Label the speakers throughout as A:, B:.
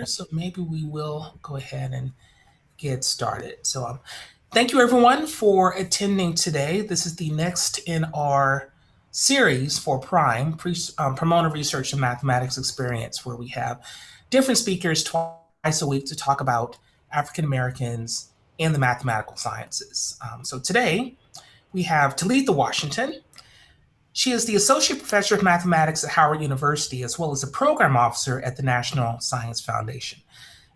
A: So maybe we will go ahead and get started. So thank you everyone for attending today. This is the next in our series for PRiME, Promoter Research and Mathematics Experience, where we have different speakers twice a week to talk about African Americans in the mathematical sciences. So today we have Talitha Washington. She is the Associate Professor of Mathematics at Howard University, as well as a Program Officer at the National Science Foundation.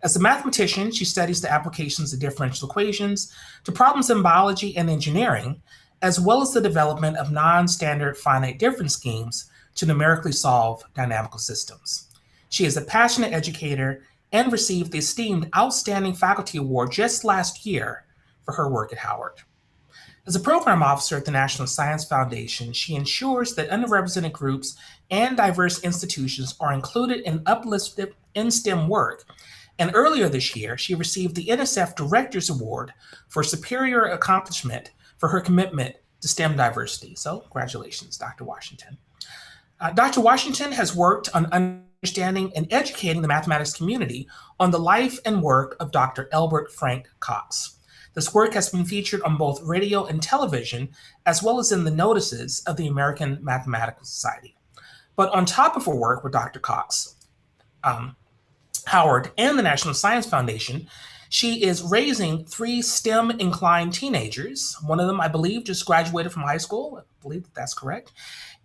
A: As a mathematician, she studies the applications of differential equations to problems in biology and engineering, as well as the development of non-standard finite difference schemes to numerically solve dynamical systems. She is a passionate educator and received the esteemed Outstanding Faculty Award just last year for her work at Howard. As a program officer at the National Science Foundation, she ensures that underrepresented groups and diverse institutions are included and uplifted in STEM work. And earlier this year, she received the NSF Director's Award for Superior Accomplishment for her commitment to STEM diversity. So congratulations, Dr. Washington. Dr. Washington has worked on understanding and educating the mathematics community on the life and work of Dr. Elbert Frank Cox. This work has been featured on both radio and television, as well as in the notices of the American Mathematical Society. But on top of her work with Dr. Cox, Howard, and the National Science Foundation, she is raising 3 STEM-inclined teenagers. One of them, I believe, just graduated from high school. I believe that's correct.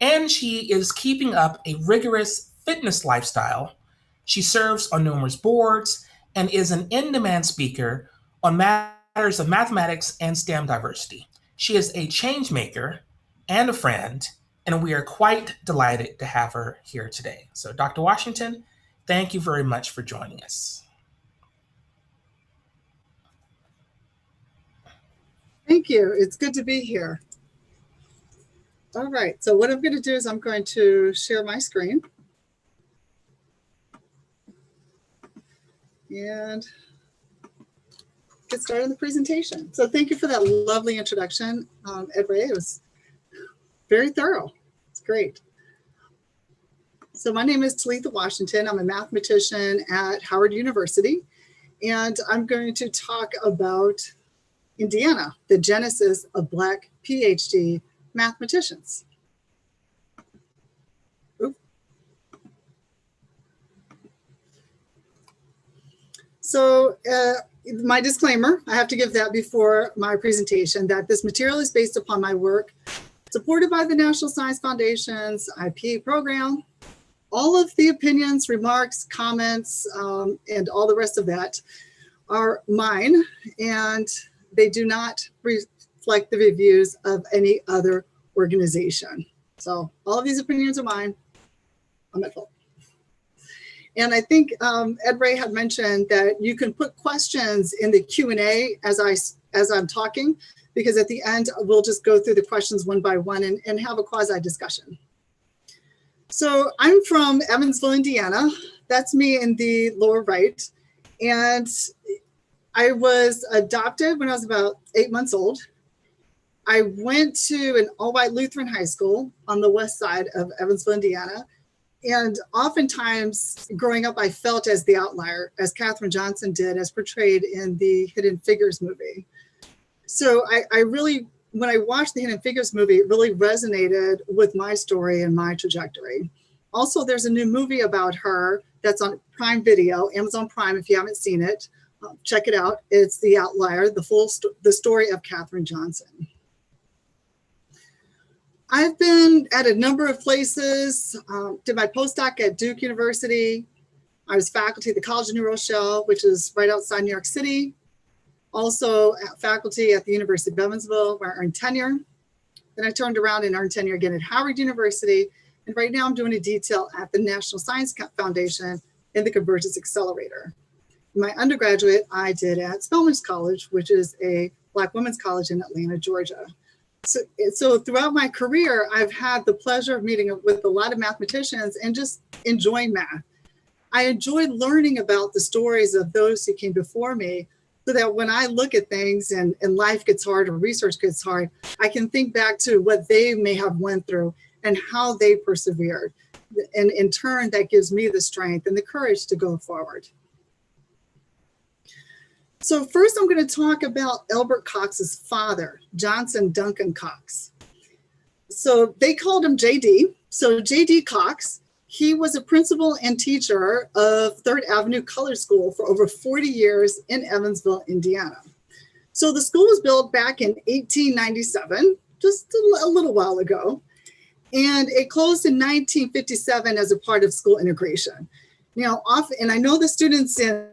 A: And she is keeping up a rigorous fitness lifestyle. She serves on numerous boards and is an in-demand speaker on matters of mathematics and STEM diversity. She is a change maker and a friend, and we are quite delighted to have her here today. So Dr. Washington, thank you very much for joining us.
B: Thank you. It's good to be here. All right, so what I'm going to do is I'm going to share my screen. And get started on the presentation. So thank you for that lovely introduction, Ed Ray. It was very thorough. It's great. So my name is Talitha Washington. I'm a mathematician at Howard University, and I'm going to talk about Indiana, the genesis of Black PhD mathematicians. Oops. So my disclaimer, I have to give that before my presentation, that this material is based upon my work supported by the National Science Foundation's IP program. All of the opinions, remarks, comments, and all the rest of that are mine, and they do not reflect the reviews of any other organization. So all of these opinions are mine. I'm at fault. And I think Ed Ray had mentioned that you can put questions in the Q&A as I'm talking, because at the end, we'll just go through the questions one by one and have a quasi discussion. So I'm from Evansville, Indiana. That's me in the lower right. And I was adopted when I was about 8 months old. I went to an all-white Lutheran high school on the west side of Evansville, Indiana. And oftentimes growing up, I felt as the outlier, as Katherine Johnson did, as portrayed in the Hidden Figures movie. So I really, when I watched the Hidden Figures movie, it really resonated with my story and my trajectory. Also, there's a new movie about her that's on Prime Video, Amazon Prime, if you haven't seen it. Check it out. It's The Outlier, the story of Katherine Johnson. I've been at a number of places, did my postdoc at Duke University. I was faculty at the College of New Rochelle, which is right outside New York City. Also faculty at the University of Evansville, where I earned tenure. Then I turned around and earned tenure again at Howard University. And right now I'm doing a detail at the National Science Foundation in the Convergence Accelerator. My undergraduate I did at Spelman College, which is a Black women's college in Atlanta, Georgia. So throughout my career, I've had the pleasure of meeting with a lot of mathematicians and just enjoying math. I enjoyed learning about the stories of those who came before me, so that when I look at things and life gets hard or research gets hard, I can think back to what they may have went through and how they persevered. And in turn, that gives me the strength and the courage to go forward. So first I'm going to talk about Elbert Cox's father, Johnson Duncan Cox. So they called him JD. So JD Cox, he was a principal and teacher of Third Avenue Color School for over 40 years in Evansville, Indiana. So the school was built back in 1897, just a little while ago, and it closed in 1957 as a part of school integration. Now, and I know the students in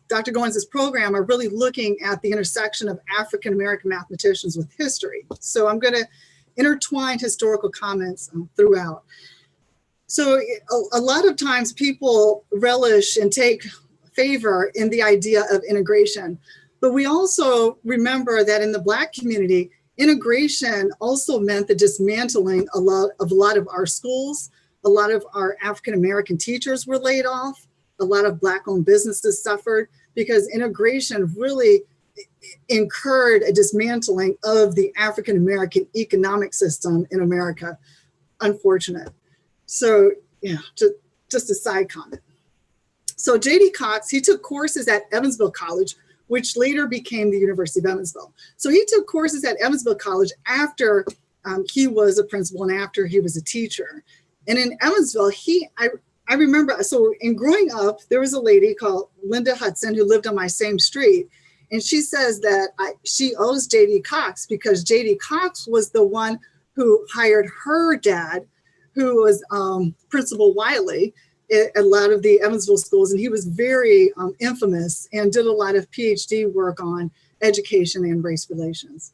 B: Dr. Goins' program are really looking at the intersection of African-American mathematicians with history. So I'm going to intertwine historical comments throughout. So a lot of times people relish and take favor in the idea of integration, but we also remember that in the Black community, integration also meant the dismantling of a lot of our schools. A lot of our African-American teachers were laid off. A lot of Black-owned businesses suffered because integration really incurred a dismantling of the African-American economic system in America. Unfortunate. So, yeah, just a side comment. So J.D. Cox, he took courses at Evansville College, which later became the University of Evansville. So he took courses at Evansville College after he was a principal and after he was a teacher. And in Evansville, I remember, so in growing up, there was a lady called Linda Hudson who lived on my same street. And she says that she owes J.D. Cox because J.D. Cox was the one who hired her dad, who was Principal Wiley at a lot of the Evansville schools. And he was very infamous and did a lot of PhD work on education and race relations.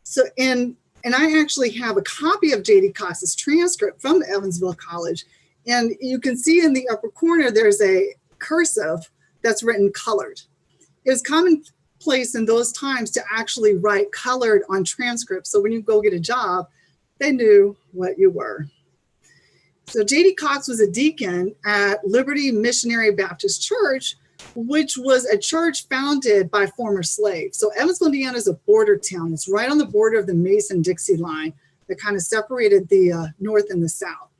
B: So, and I actually have a copy of J.D. Cox's transcript from Evansville College. And you can see in the upper corner, there's a cursive that's written colored. It was commonplace in those times to actually write colored on transcripts. So when you go get a job, they knew what you were. So J.D. Cox was a deacon at Liberty Missionary Baptist Church, which was a church founded by former slaves. So Evansville, Indiana is a border town. It's right on the border of the Mason-Dixie line that kind of separated the North and the South.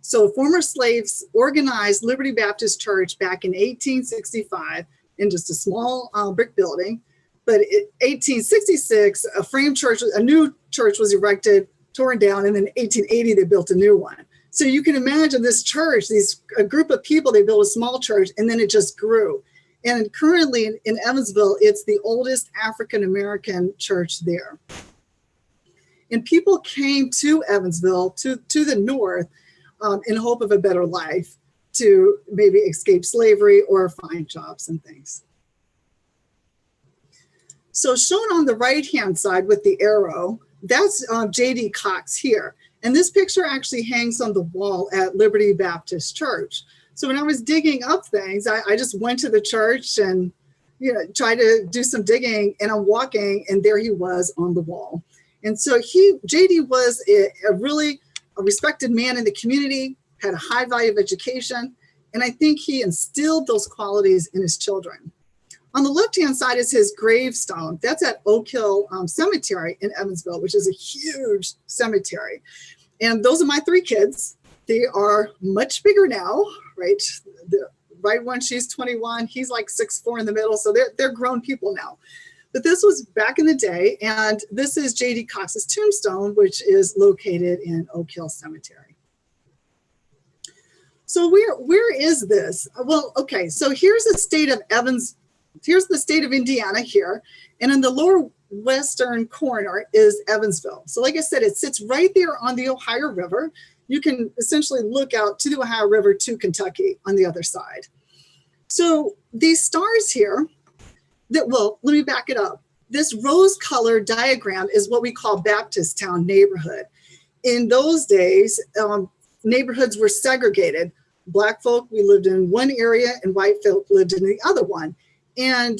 B: So former slaves organized Liberty Baptist Church back in 1865 in just a small brick building. But in 1866, a new church was erected, torn down, and in 1880, they built a new one. So you can imagine this church, a group of people, they built a small church, and then it just grew. And currently in Evansville, it's the oldest African-American church there. And people came to Evansville, to the north, in hope of a better life, to maybe escape slavery or find jobs and things. So shown on the right-hand side with the arrow, that's J.D. Cox here. And this picture actually hangs on the wall at Liberty Baptist Church. So when I was digging up things, I just went to the church and, tried to do some digging, and I'm walking, and there he was on the wall. And so J.D. was a really respected man in the community, had a high value of education, and I think he instilled those qualities in his children. On the left-hand side is his gravestone. That's at Oak Hill Cemetery in Evansville, which is a huge cemetery. And those are my three kids. They are much bigger now, right? The right one, she's 21. He's like 6'4" in the middle. So they're grown people now. But this was back in the day. And this is J.D. Cox's tombstone, which is located in Oak Hill Cemetery. So where is this? Well, okay, so here's the state of Here's the state of Indiana here. And in the lower western corner is Evansville. So like I said, it sits right there on the Ohio River. You can essentially look out to the Ohio River to Kentucky on the other side. So these stars here, let me back it up. This rose-colored diagram is what we call Baptist Town neighborhood. In those days, neighborhoods were segregated. Black folk, we lived in one area, and white folk lived in the other one. And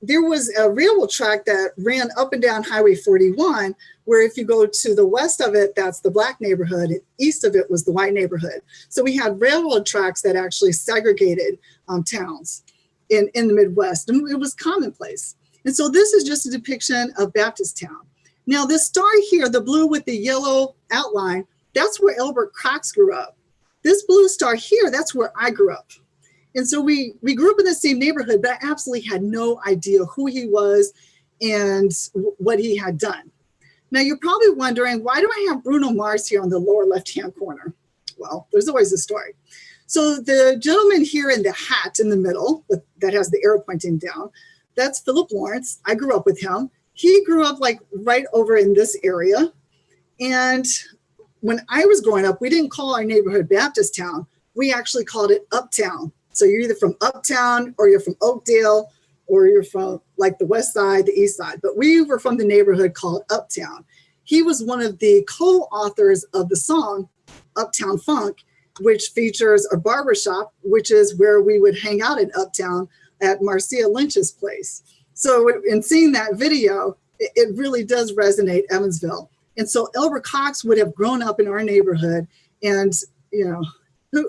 B: there was a railroad track that ran up and down Highway 41, where if you go to the west of it, that's the Black neighborhood, and east of it was the white neighborhood. So we had railroad tracks that actually segregated towns in the Midwest, and it was commonplace. And so this is just a depiction of Baptist Town. Now this star here, the blue with the yellow outline, that's where Elbert Cox grew up. This blue star here, that's where I grew up. And so we grew up in the same neighborhood, but I absolutely had no idea who he was and what he had done. Now, you're probably wondering, why do I have Bruno Mars here on the lower left-hand corner? Well, there's always a story. So the gentleman here in the hat in the middle that has the arrow pointing down, that's Philip Lawrence. I grew up with him. He grew up like right over in this area. And when I was growing up, we didn't call our neighborhood Baptist Town. We actually called it Uptown. So you're either from Uptown or you're from Oakdale or you're from like the West Side, the East Side. But we were from the neighborhood called Uptown. He was one of the co-authors of the song Uptown Funk, which features a barbershop, which is where we would hang out in Uptown at Marcia Lynch's place. So in seeing that video, it really does resonate Evansville. And so Elbert Cox would have grown up in our neighborhood, and you know,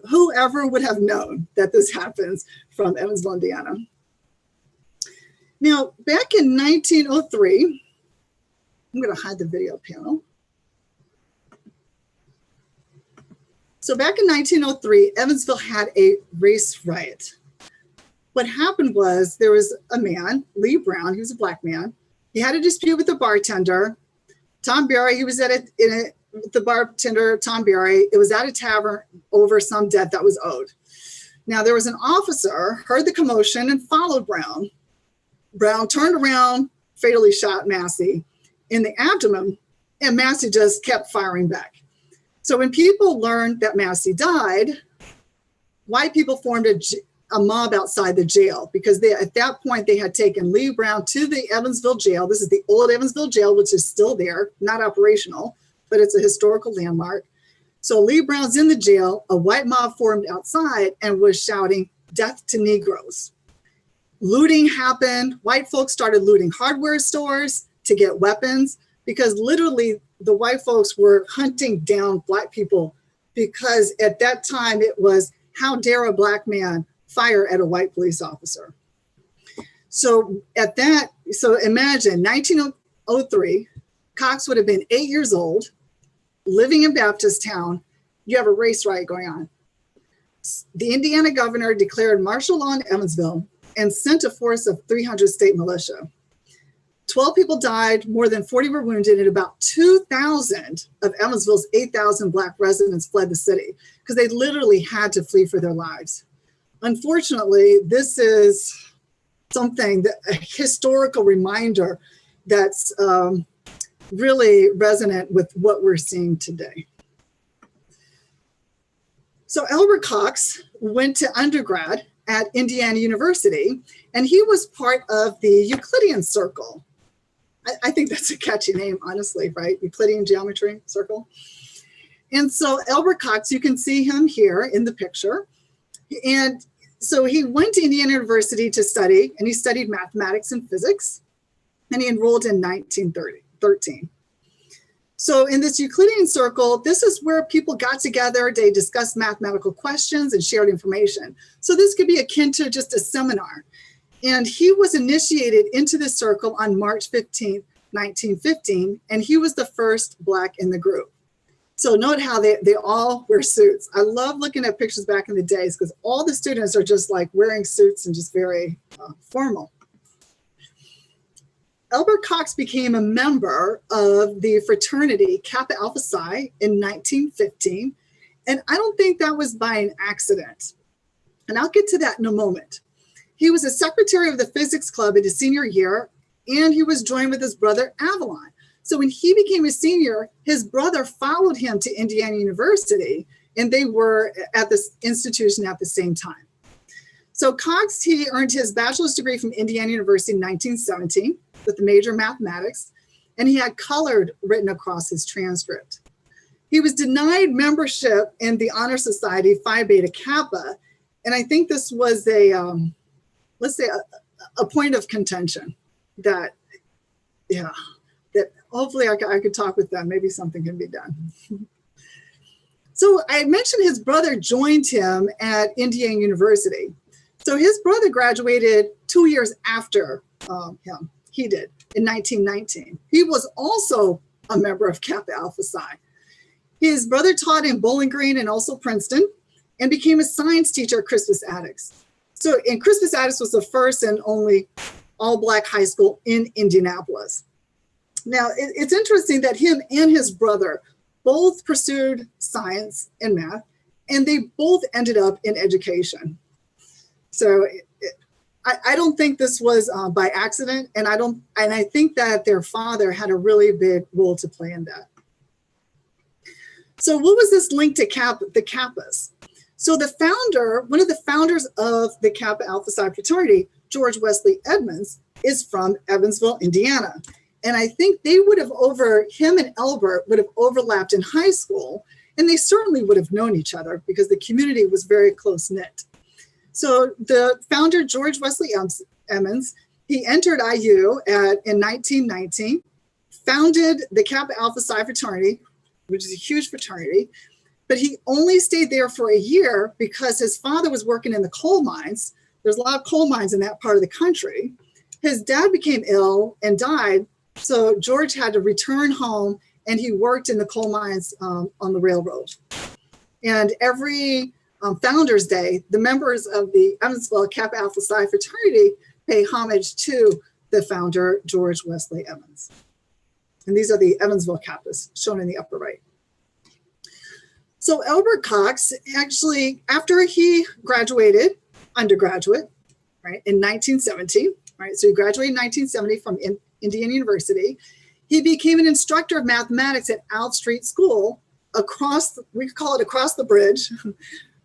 B: whoever would have known that this happens from Evansville, Indiana. Now, back in 1903, I'm going to hide the video panel. So back in 1903, Evansville had a race riot. What happened was there was a man, Lee Brown, he was a black man. He had a dispute with the bartender. Tom Berry, he was the bartender, Tom Berry. It was at a tavern over some debt that was owed. Now, there was an officer, heard the commotion, and followed Brown. Brown turned around, fatally shot Massey in the abdomen, and Massey just kept firing back. So when people learned that Massey died, white people formed a mob outside the jail because at that point they had taken Lee Brown to the Evansville jail. This is the old Evansville jail, which is still there, not operational, but it's a historical landmark. So Lee Brown's in the jail, a white mob formed outside and was shouting, "Death to Negroes." Looting happened. White folks started looting hardware stores to get weapons because literally the white folks were hunting down black people because at that time it was, how dare a black man fire at a white police officer? So imagine 1903, Cox would have been 8 years old, living in Baptist Town. You have a race riot going on. The Indiana governor declared martial law in Evansville and sent a force of 300 state militia. 12 people died, more than 40 were wounded, and about 2,000 of Evansville's 8,000 black residents fled the city because they literally had to flee for their lives. Unfortunately, this is a historical reminder that's really resonant with what we're seeing today. So Elbert Cox went to undergrad at Indiana University, and he was part of the Euclidian Circle. I think that's a catchy name, honestly, right? Euclidean Geometry Circle. And so Elbert Cox, you can see him here in the picture. And so he went to Indiana University to study, and he studied mathematics and physics, and he enrolled in 1913. So in this Euclidean Circle, this is where people got together, they discussed mathematical questions and shared information. So this could be akin to just a seminar. And he was initiated into the circle on March 15th, 1915, and he was the first black in the group. So note how they all wear suits. I love looking at pictures back in the days because all the students are just like wearing suits and just very formal. Elbert Cox became a member of the fraternity Kappa Alpha Psi in 1915, and I don't think that was by an accident. And I'll get to that in a moment. He was a secretary of the physics club in his senior year, and he was joined with his brother Avalon. So when he became a senior, his brother followed him to Indiana University, and they were at this institution at the same time. So Cox, he earned his bachelor's degree from Indiana University in 1917 with the major mathematics, and he had colored written across his transcript. He was denied membership in the Honor Society Phi Beta Kappa, and I think this was let's say a point of contention that hopefully I could talk with them. Maybe something can be done. So I mentioned his brother joined him at Indiana University. So his brother graduated 2 years after him. He did in 1919. He was also a member of Kappa Alpha Psi. His brother taught in Bowling Green and also Princeton and became a science teacher at Crispus Attucks. So, and Crispus Attucks was the first and only all-Black high school in Indianapolis. Now, it's interesting that him and his brother both pursued science and math, and they both ended up in education. So I don't think this was by accident, and I think that their father had a really big role to play in that. So what was this link to the Kappas? So the founder, one of the founders of the Kappa Alpha Psi fraternity, George Wesley Edmonds, is from Evansville, Indiana. And I think they would have him and Elbert would have overlapped in high school, and they certainly would have known each other because the community was very close-knit. So the founder, George Wesley Edmonds, he entered IU in 1919, founded the Kappa Alpha Psi fraternity, which is a huge fraternity, but he only stayed there for a year because his father was working in the coal mines. There's a lot of coal mines in that part of the country. His dad became ill and died, so George had to return home, and he worked in the coal mines on the railroad. And every Founders Day, the members of the Evansville Kappa Alpha Psi fraternity pay homage to the founder, George Wesley Edmonds. And these are the Evansville Kappas shown in the upper right. So Elbert Cox, actually, after he graduated, undergraduate, right, in 1970, right, so he graduated in 1970 from Indiana University, he became an instructor of mathematics at Alt Street School we call it across the bridge,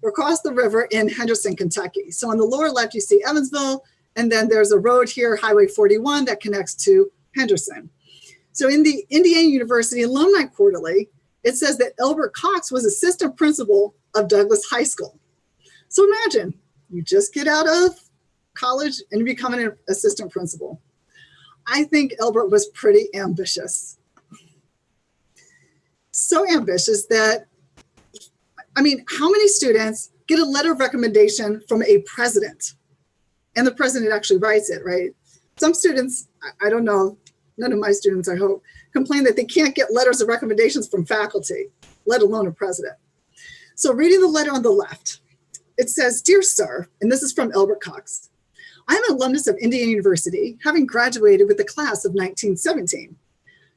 B: across the river in Henderson, Kentucky. So on the lower left, you see Evansville, and then there's a road here, Highway 41, that connects to Henderson. So in the Indiana University Alumni Quarterly, it says that Elbert Cox was assistant principal of Douglas High School. So imagine, you just get out of college and you become an assistant principal. I think Elbert was pretty ambitious. So ambitious that, I mean, how many students get a letter of recommendation from a president? And the president actually writes it, right? Some students, I don't know, none of my students, I hope, complain that they can't get letters of recommendations from faculty, let alone a president. So reading the letter on the left, it says, "Dear Sir," and this is from Elbert Cox, "I am an alumnus of Indiana University, having graduated with the class of 1917.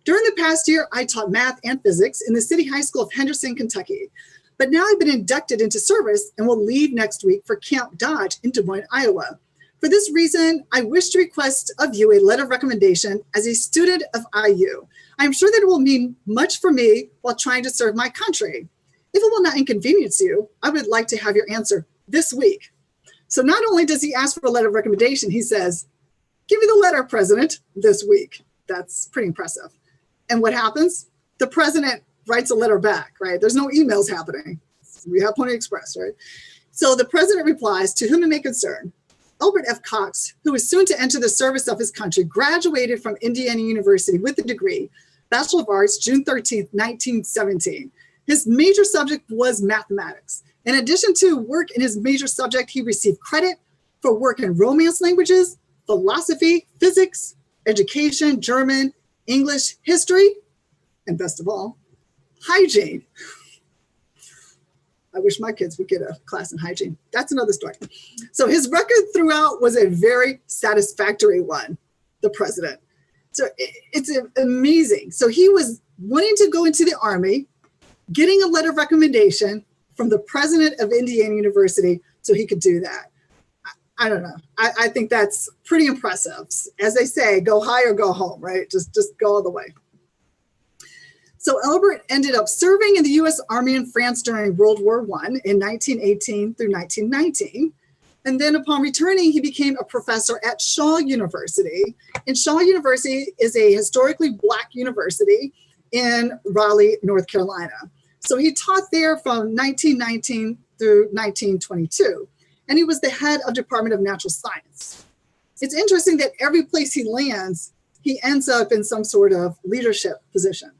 B: During the past year, I taught math and physics in the City High School of Henderson, Kentucky. But now I've been inducted into service and will leave next week for Camp Dodge in Des Moines, Iowa. For this reason, I wish to request of you a letter of recommendation as a student of IU. I am sure that it will mean much for me while trying to serve my country. If it will not inconvenience you, I would like to have your answer this week." So not only does he ask for a letter of recommendation, he says, "Give me the letter, President, this week." That's pretty impressive. And what happens? The president writes a letter back, right? There's no emails happening. We have Pony Express, right? So the president replies, "To whom it may concern, Elbert F. Cox, who is soon to enter the service of his country, graduated from Indiana University with a degree, Bachelor of Arts, June 13th, 1917. His major subject was mathematics. In addition to work in his major subject, he received credit for work in Romance languages, philosophy, physics, education, German, English, history, and best of all, hygiene." I wish my kids would get a class in hygiene. That's another story. So his record throughout was a very satisfactory one, the president. So it's amazing. So he was wanting to go into the Army, getting a letter of recommendation from the president of Indiana University so he could do that. I don't know. I think that's pretty impressive. As they say, go high or go home, right? Just go all the way. So Elbert ended up serving in the U.S. Army in France during World War I in 1918 through 1919. And then upon returning, he became a professor at Shaw University. And Shaw University is a historically Black university in Raleigh, North Carolina. So he taught there from 1919 through 1922. And he was the head of Department of Natural Science. It's interesting that every place he lands, he ends up in some sort of leadership position.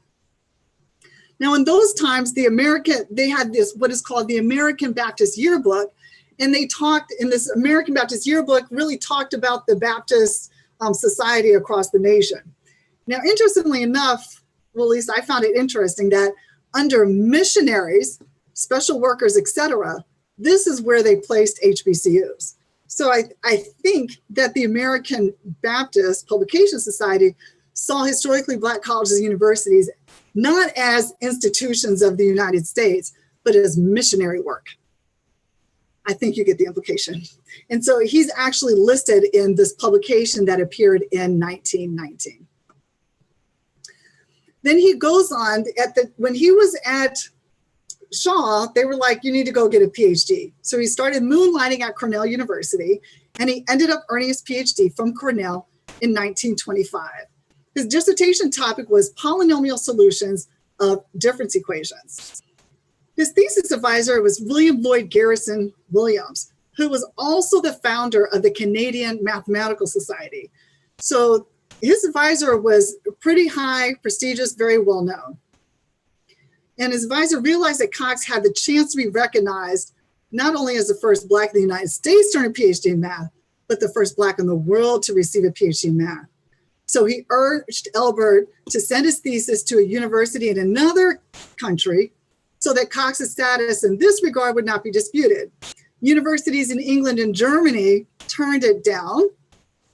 B: Now, in those times, they had this, what is called the American Baptist Yearbook, and they talked in this American Baptist Yearbook, really talked about the Baptist society across the nation. Now, interestingly enough, well, at least I found it interesting that under missionaries, special workers, etc., this is where they placed HBCUs. So I think that the American Baptist Publication Society saw historically Black colleges and universities not as institutions of the United States, but as missionary work. I think you get the implication. And so he's actually listed in this publication that appeared in 1919. Then he goes on, when he was at Shaw, they were like, you need to go get a PhD. So he started moonlighting at Cornell University, and he ended up earning his PhD from Cornell in 1925. His dissertation topic was polynomial solutions of difference equations. His thesis advisor was William Lloyd Garrison Williams, who was also the founder of the Canadian Mathematical Society. So his advisor was pretty high, prestigious, very well known. And his advisor realized that Cox had the chance to be recognized not only as the first Black in the United States to earn a PhD in math, but the first Black in the world to receive a PhD in math. So he urged Elbert to send his thesis to a university in another country so that Cox's status in this regard would not be disputed. Universities in England and Germany turned it down.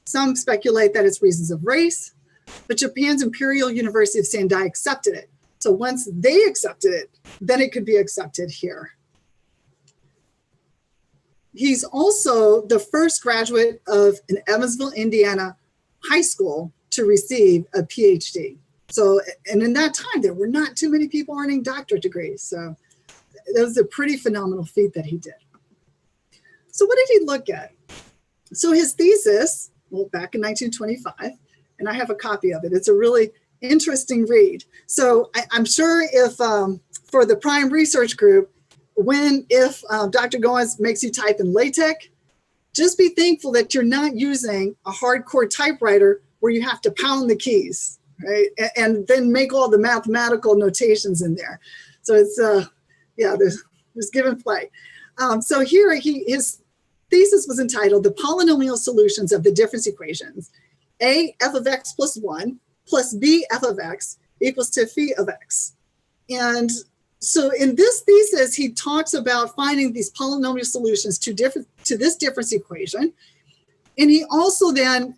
B: Some speculate that it's reasons of race, but Japan's Imperial University of Sendai accepted it. So once they accepted it, then it could be accepted here. He's also the first graduate of an Evansville, Indiana high school to receive a PhD. So, and in that time, there were not too many people earning doctorate degrees. So that was a pretty phenomenal feat that he did. So what did he look at? So his thesis, well, back in 1925, and I have a copy of it. It's a really interesting read. So I'm sure if for the PRiME research group, if Dr. Goins makes you type in LaTeX, just be thankful that you're not using a hardcore typewriter where you have to pound the keys, right? And then make all the mathematical notations in there. So it's, yeah, there's give and play. So here his thesis was entitled The Polynomial Solutions of the Difference Equations, A f of x plus 1 plus b f of x equals to phi of x. And so in this thesis, he talks about finding these polynomial solutions to this difference equation. And he also then,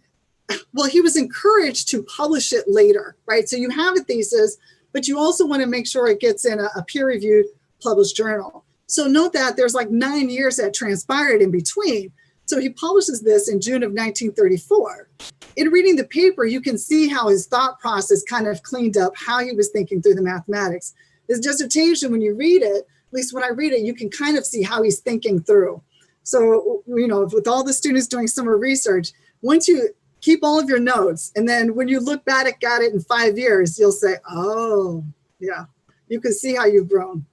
B: well, he was encouraged to publish it later, right? So you have a thesis, but you also want to make sure it gets in a peer-reviewed published journal. So note that there's like 9 years that transpired in between. So he publishes this in June of 1934. In reading the paper, you can see how his thought process kind of cleaned up how he was thinking through the mathematics. His dissertation, when you read it, at least when I read it, you can kind of see how he's thinking through. So, you know, with all the students doing summer research, once you keep all of your notes, and then when you look back at it in 5 years, you'll say, oh, yeah, you can see how you've grown.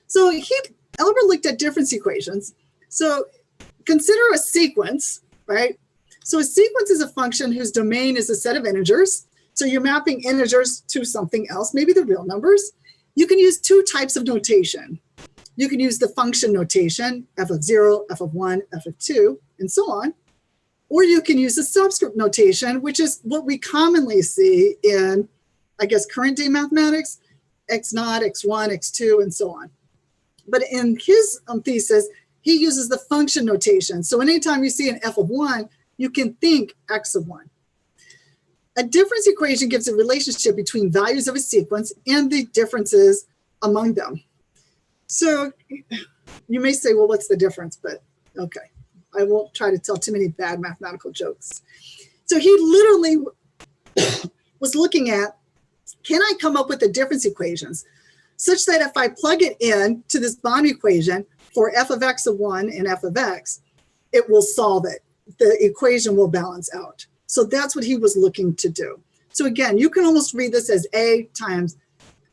B: So Elbert looked at difference equations. So consider a sequence, right? So a sequence is a function whose domain is a set of integers. So you're mapping integers to something else, maybe the real numbers. You can use two types of notation. You can use the function notation, f of 0, f of 1, f of 2, and so on. Or you can use the subscript notation, which is what we commonly see in, I guess, current day mathematics, x0, x1, x2, and so on. But in his thesis, he uses the function notation. So anytime you see an f of 1, you can think x of 1. A difference equation gives a relationship between values of a sequence and the differences among them. So you may say, well, what's the difference? But okay, I won't try to tell too many bad mathematical jokes. So he literally was looking at, can I come up with the difference equations such that if I plug it in to this bond equation for f of x of 1 and f of x, it will solve it. The equation will balance out. So that's what he was looking to do. So again, you can almost read this as A times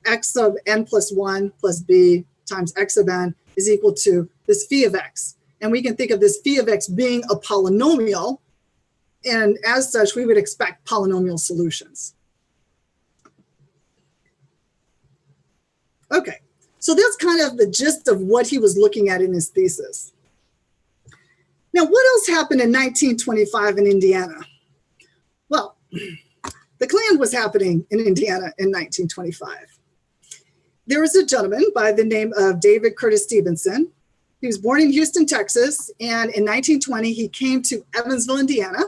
B: x of n plus 1 plus b times x of n is equal to this phi of x. And we can think of this phi of x being a polynomial. And as such, we would expect polynomial solutions. Okay, so that's kind of the gist of what he was looking at in his thesis. Now, what else happened in 1925 in Indiana? Well, the Klan was happening in Indiana in 1925. There was a gentleman by the name of David Curtis Stevenson. He He was born in Houston, Texas, and in 1920, he came to Evansville, Indiana.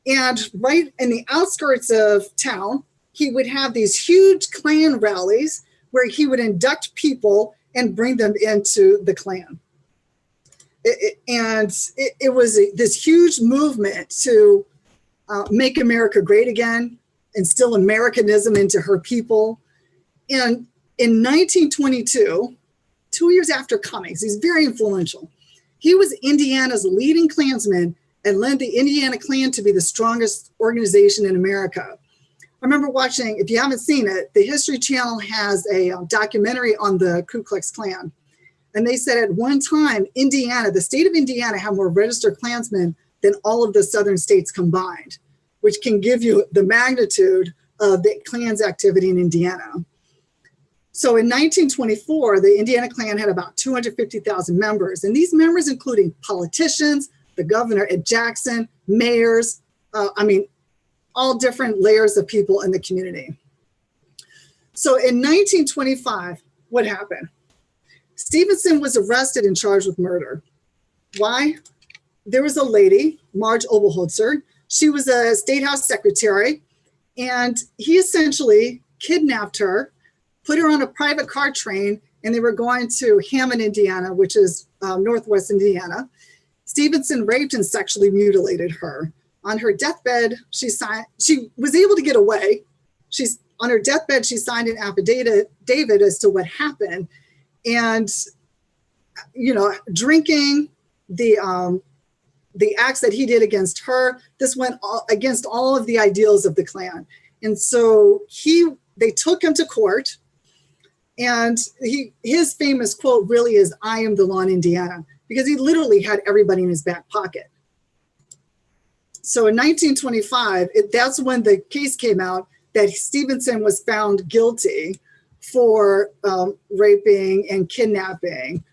B: And right in the outskirts of town, he would have these huge Klan rallies where he would induct people and bring them into the Klan. It was this huge movement to make America great again, instill Americanism into her people. And in 1922, 2 years after Cummings, he's very influential. He was Indiana's leading Klansman and led the Indiana Klan to be the strongest organization in America. I remember watching, if you haven't seen it, the History Channel has a documentary on the Ku Klux Klan. And they said at one time, Indiana, the state of Indiana, had more registered Klansmen than all of the southern states combined, which can give you the magnitude of the Klan's activity in Indiana. So in 1924, the Indiana Klan had about 250,000 members. And these members including politicians, the governor at Jackson, mayors, all different layers of people in the community. So in 1925, what happened? Stevenson was arrested and charged with murder. Why? There was a lady, Marge Oberholtzer. She was a state house secretary, and he essentially kidnapped her, put her on a private car train, and they were going to Hammond, Indiana, which is northwest Indiana. Stevenson raped and sexually mutilated her. On her deathbed, she was able to get away. On her deathbed, she signed an affidavit as to what happened. And, drinking, the acts that he did against her, this went against all of the ideals of the Klan. And so they took him to court, and his famous quote really is, "I am the law in Indiana," because he literally had everybody in his back pocket. So in 1925, that's when the case came out that Stevenson was found guilty for raping and kidnapping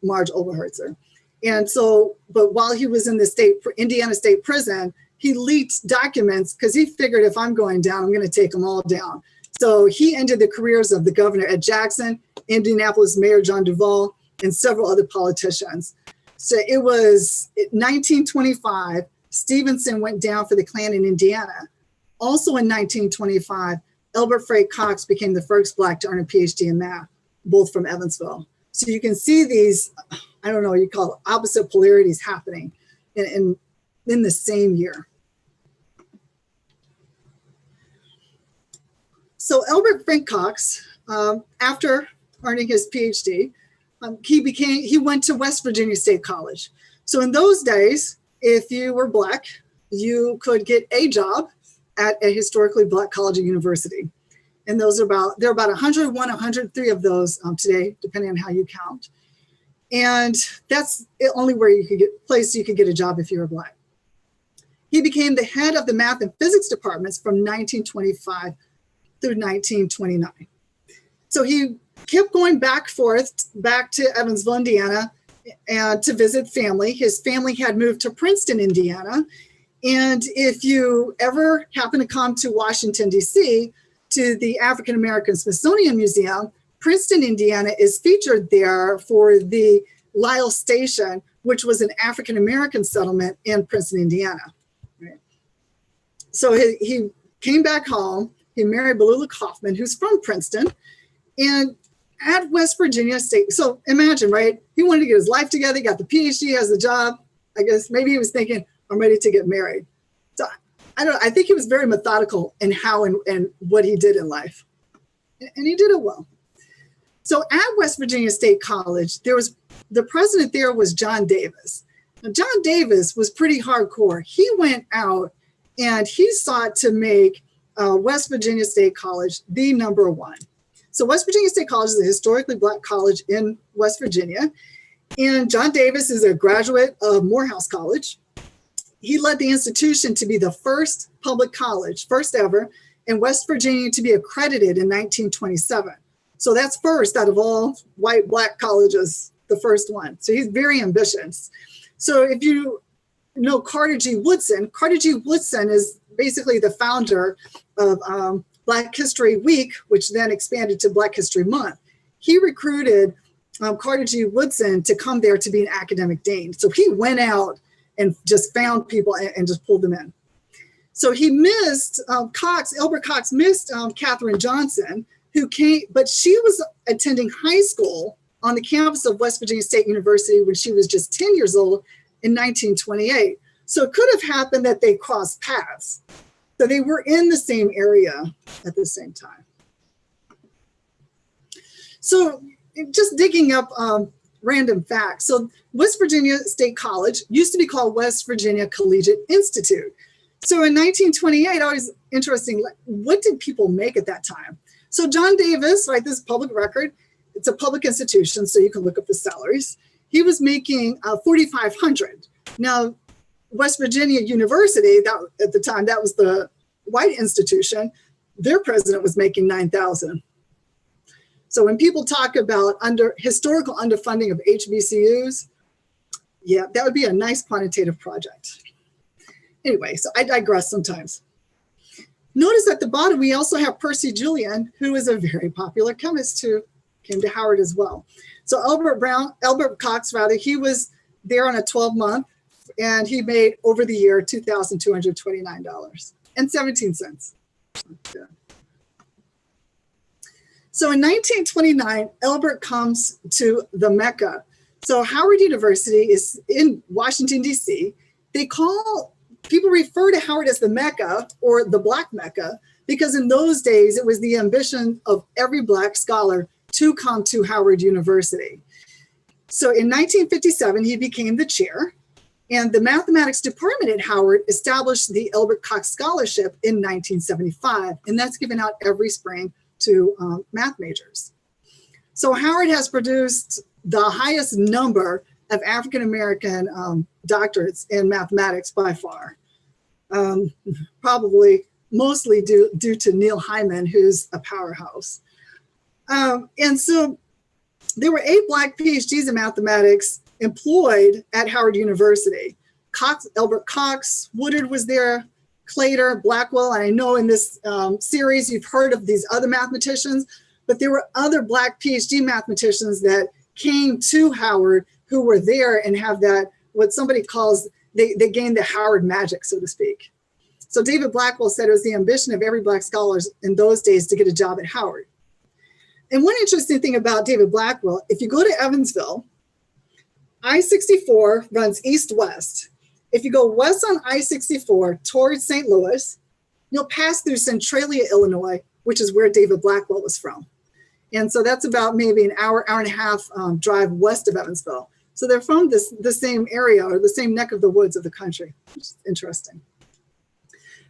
B: Marge Oberholtzer. And so, but while he was in the Indiana State Prison, he leaked documents because he figured if I'm going down, I'm going to take them all down. So he ended the careers of the governor at Jackson, Indianapolis Mayor John Duval, and several other politicians. So it was 1925, Stevenson went down for the Klan in Indiana. Also in 1925, Elbert C Cox became the first Black to earn a PhD in math, both from Evansville. So you can see these, I don't know what you call it, opposite polarities happening in the same year. So Elbert C Cox, after earning his PhD, he went to West Virginia State College. So in those days, if you were Black, you could get a job at a historically Black college or university. And there are about 101, 103 of those today, depending on how you count. And that's the only where you could get a job if you were Black. He became the head of the math and physics departments from 1925 through 1929. So he kept going back to Evansville, Indiana, and to visit family. His family had moved to Princeton, Indiana. And if you ever happen to come to Washington, D.C., to the African American Smithsonian Museum, Princeton, Indiana is featured there for the Lyle Station, which was an African American settlement in Princeton, Indiana. Right? So he came back home. He married Belula Kaufman, who's from Princeton, and at West Virginia State. So imagine, right? He wanted to get his life together. He got the PhD, has the job. I guess maybe he was thinking, I'm ready to get married. So I don't know. I think he was very methodical in how and what he did in life. And he did it well. So at West Virginia State College, the president there was John Davis. Now, John Davis was pretty hardcore. He went out and he sought to make West Virginia State College the number one. So West Virginia State College is a historically Black college in West Virginia. And John Davis is a graduate of Morehouse College. He led the institution to be the first public college, first ever, in West Virginia to be accredited in 1927. So that's first out of all white Black colleges, the first one. So he's very ambitious. So if you know Carter G. Woodson is basically the founder of Black History Week, which then expanded to Black History Month. He recruited Carter G. Woodson to come there to be an academic dean. So he went out and just found people and just pulled them in. So he missed Elbert Cox missed Katherine Johnson, who came, but she was attending high school on the campus of West Virginia State University when she was just 10 years old in 1928. So it could have happened that they crossed paths. So they were in the same area at the same time. So just digging up random facts. So West Virginia State College used to be called West Virginia Collegiate Institute. So in 1928, always interesting, what did people make at that time? So John Davis, right, this is public record. It's a public institution, so you can look up the salaries. He was making $4,500. Now, West Virginia University, that at the time, that was the white institution, their president was making $9,000. So when people talk about historical underfunding of HBCUs, yeah, that would be a nice quantitative project. Anyway, so I digress sometimes. Notice at the bottom, we also have Percy Julian, who is a very popular chemist who came to Howard as well. So Elbert Cox, he was there on a 12-month, and he made over the year $2,229.17. So in 1929, Elbert comes to the Mecca. So Howard University is in Washington, D.C. People refer to Howard as the Mecca or the Black Mecca because in those days, it was the ambition of every Black scholar to come to Howard University. So in 1957, he became the chair, and the mathematics department at Howard established the Elbert Cox Scholarship in 1975, and that's given out every spring to math majors. So Howard has produced the highest number of African-American doctorates in mathematics by far, probably mostly due to Neil Hyman, who's a powerhouse. And so there were 8 Black PhDs in mathematics employed at Howard University. Elbert Cox, Woodard was there, Claytor, Blackwell, and I know in this series you've heard of these other mathematicians, but there were other Black PhD mathematicians that came to Howard who were there and have that, what somebody calls, they gained the Howard magic, so to speak. So David Blackwell said it was the ambition of every Black scholar in those days to get a job at Howard. And one interesting thing about David Blackwell, if you go to Evansville, I-64 runs east-west. If you go west on I-64 towards St. Louis, you'll pass through Centralia, Illinois, which is where David Blackwell was from. And so that's about maybe an hour and a half drive west of Evansville. So they're from the same area or the same neck of the woods of the country, which is interesting.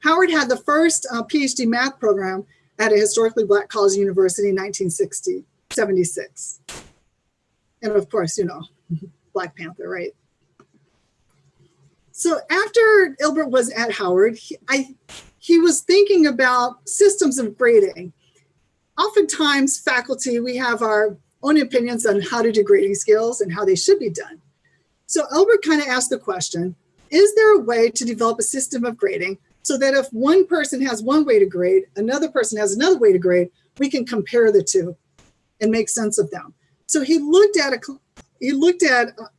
B: Howard had the first PhD math program at a historically Black college university in 1976. And of course, you know, Black Panther, right? So after Elbert was at Howard, he was thinking about systems of grading. Oftentimes, faculty, we have our own opinions on how to do grading skills and how they should be done. So Elbert kind of asked the question, is there a way to develop a system of grading so that if one person has one way to grade, another person has another way to grade, we can compare the two and make sense of them? So he looked at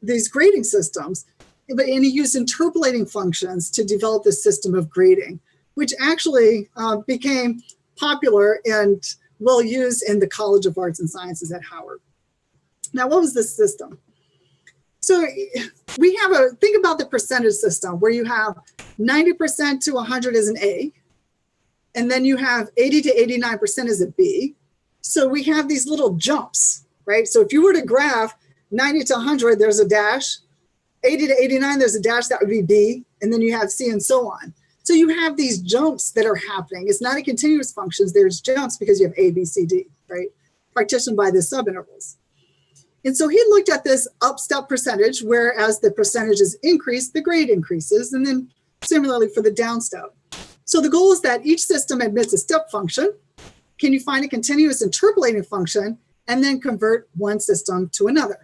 B: these grading systems, and he used interpolating functions to develop this system of grading, which actually became popular and well used in the College of Arts and Sciences at Howard. Now, what was this system? So we have think about the percentage system where you have 90% to 100 as an A, and then you have 80 to 89% as a B. So we have these little jumps, right? So if you were to graph 90 to 100, there's a dash, 80 to 89, there's a dash, that would be B, and then you have C and so on. So you have these jumps that are happening. It's not a continuous function, there's jumps because you have A, B, C, D, right? Partitioned by the subintervals. And so he looked at this up-step percentage, where as the percentages increase, the grade increases, and then similarly for the down-step. So the goal is that each system admits a step function. Can you find a continuous interpolating function and then convert one system to another?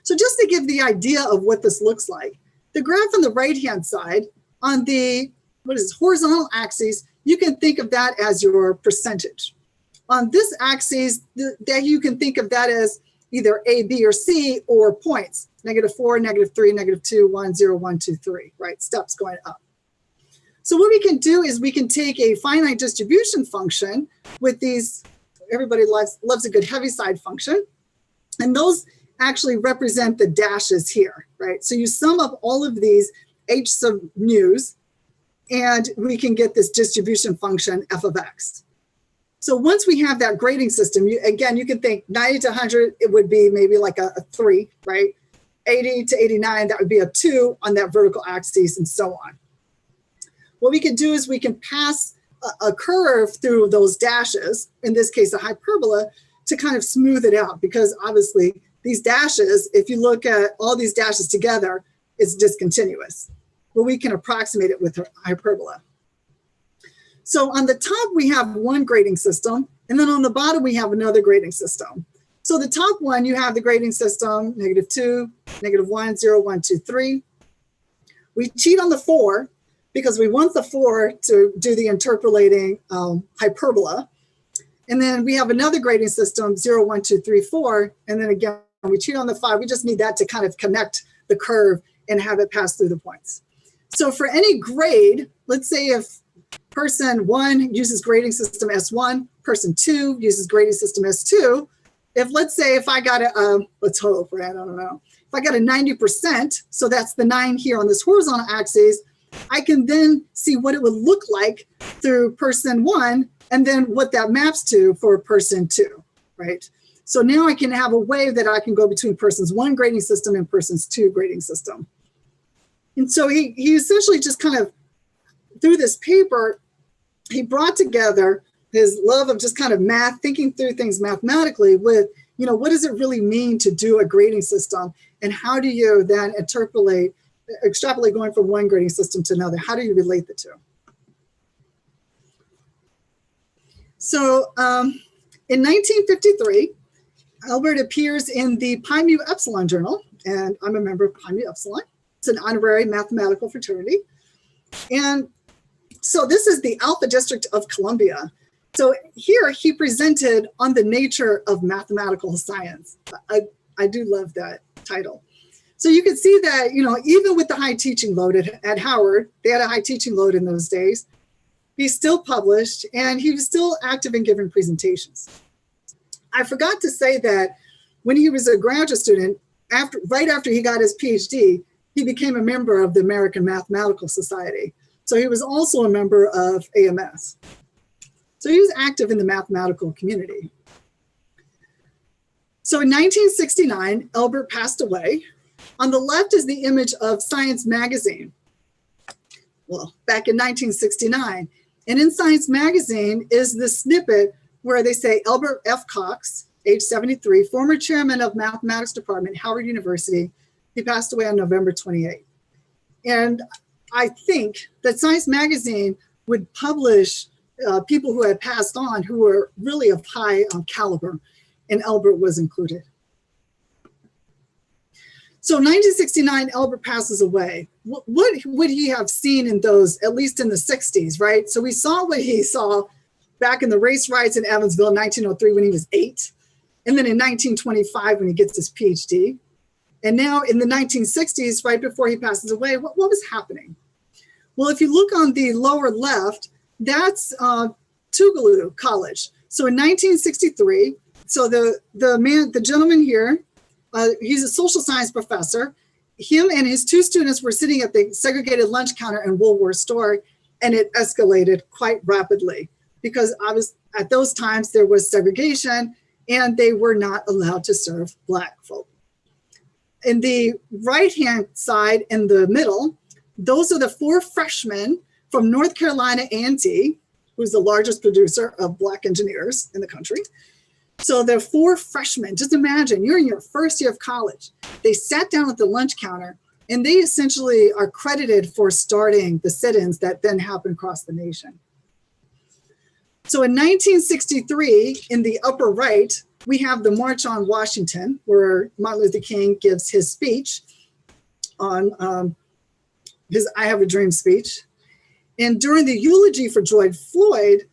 B: So just to give the idea of what this looks like, the graph on the right-hand side, on the horizontal axis, you can think of that as your percentage. On this axis, that you can think of that as either A, B, or C, or points, -4, -3, -2, 1, 0, 1, 2, 3, right? Steps going up. So what we can do is we can take a finite distribution function with these, everybody loves a good Heaviside function, and those actually represent the dashes here, right? So you sum up all of these H sub mu's, and we can get this distribution function f of x. So once we have that grading system, again, you can think 90 to 100, it would be maybe like a 3, right? 80 to 89, that would be a 2 on that vertical axis, and so on. What we can do is we can pass a curve through those dashes, in this case a hyperbola, to kind of smooth it out, because obviously these dashes, if you look at all these dashes together, it's discontinuous. But we can approximate it with a hyperbola. So on the top, we have one grading system, and then on the bottom, we have another grading system. So the top one, you have the grading system, -2, -1, 0, 1, 2, 3. We cheat on the 4, because we want the 4 to do the interpolating hyperbola. And then we have another grading system, 0, 1, 2, 3, 4. And then again, we cheat on the 5. We just need that to kind of connect the curve and have it pass through the points. So for any grade, let's say if person 1 uses grading system S1, person 2 uses grading system S2. Let's say if I got a, let's hope, right? I don't know. If I got a 90%, so that's the 9 here on this horizontal axis, I can then see what it would look like through person 1, and then what that maps to for person 2, right? So now I can have a way that I can go between person's 1 grading system and person's 2 grading system. And so he essentially just kind of, through this paper, he brought together his love of just kind of math, thinking through things mathematically with, you know, what does it really mean to do a grading system? And how do you then extrapolate going from one grading system to another? How do you relate the two? So in 1953, Elbert appears in the PRiME Epsilon journal, and I'm a member of PRiME Epsilon. It's an honorary mathematical fraternity. And so this is the Alpha District of Columbia. So here he presented on the nature of mathematical science. I do love that title. So you can see that, you know, even with the high teaching load at Howard, they had a high teaching load in those days, he still published, and he was still active in giving presentations. I forgot to say that when he was a graduate student, right after he got his PhD, he became a member of the American Mathematical Society. So he was also a member of AMS. So he was active in the mathematical community. So in 1969, Elbert passed away. On the left is the image of Science magazine. Well, back in 1969. And in Science magazine is the snippet where they say Elbert F. Cox, age 73, former chairman of mathematics department, Howard University. He passed away on November 28. And I think that Science magazine would publish people who had passed on who were really of high caliber, and Elbert was included. So 1969, Elbert passes away. What would he have seen in those, at least in the 60s, right? So we saw what he saw back in the race riots in Evansville in 1903 when he was 8, and then in 1925 when he gets his PhD. And now in the 1960s, right before he passes away, what was happening? Well, if you look on the lower left, that's Tougaloo College. So in 1963, so the gentleman here, he's a social science professor. Him and his 2 students were sitting at the segregated lunch counter in Woolworth store, and it escalated quite rapidly because at those times there was segregation and they were not allowed to serve Black folk. In the right-hand side in the middle, those are the 4 freshmen from North Carolina A&T, who's the largest producer of Black engineers in the country. So the 4 freshmen, just imagine, you're in your first year of college. They sat down at the lunch counter, and they essentially are credited for starting the sit-ins that then happened across the nation. So in 1963, in the upper right, we have the March on Washington, where Martin Luther King gives his speech on his I Have a Dream speech. And during the eulogy for George Floyd,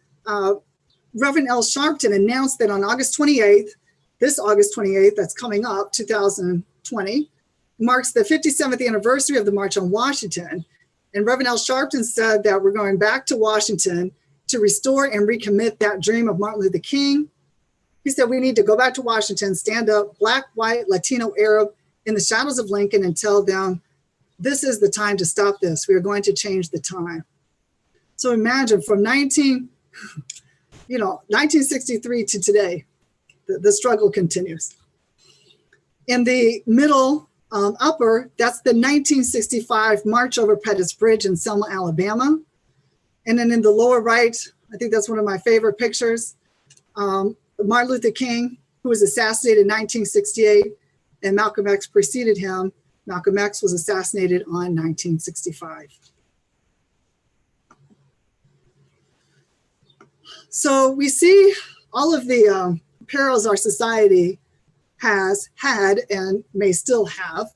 B: Reverend L. Sharpton announced that on August 28th, this August 28th, that's coming up, 2020, marks the 57th anniversary of the March on Washington. And Reverend Al Sharpton said that we're going back to Washington to restore and recommit that dream of Martin Luther King. He said we need to go back to Washington, stand up, Black, white, Latino, Arab, in the shadows of Lincoln, and tell them, this is the time to stop this. We are going to change the time. So imagine from 1963 to today, the struggle continues. In the middle upper, that's the 1965 March over Pettus Bridge in Selma, Alabama. And then in the lower right, I think that's one of my favorite pictures, Martin Luther King, who was assassinated in 1968, and Malcolm X preceded him. Malcolm X was assassinated on 1965. So we see all of the perils our society has had and may still have.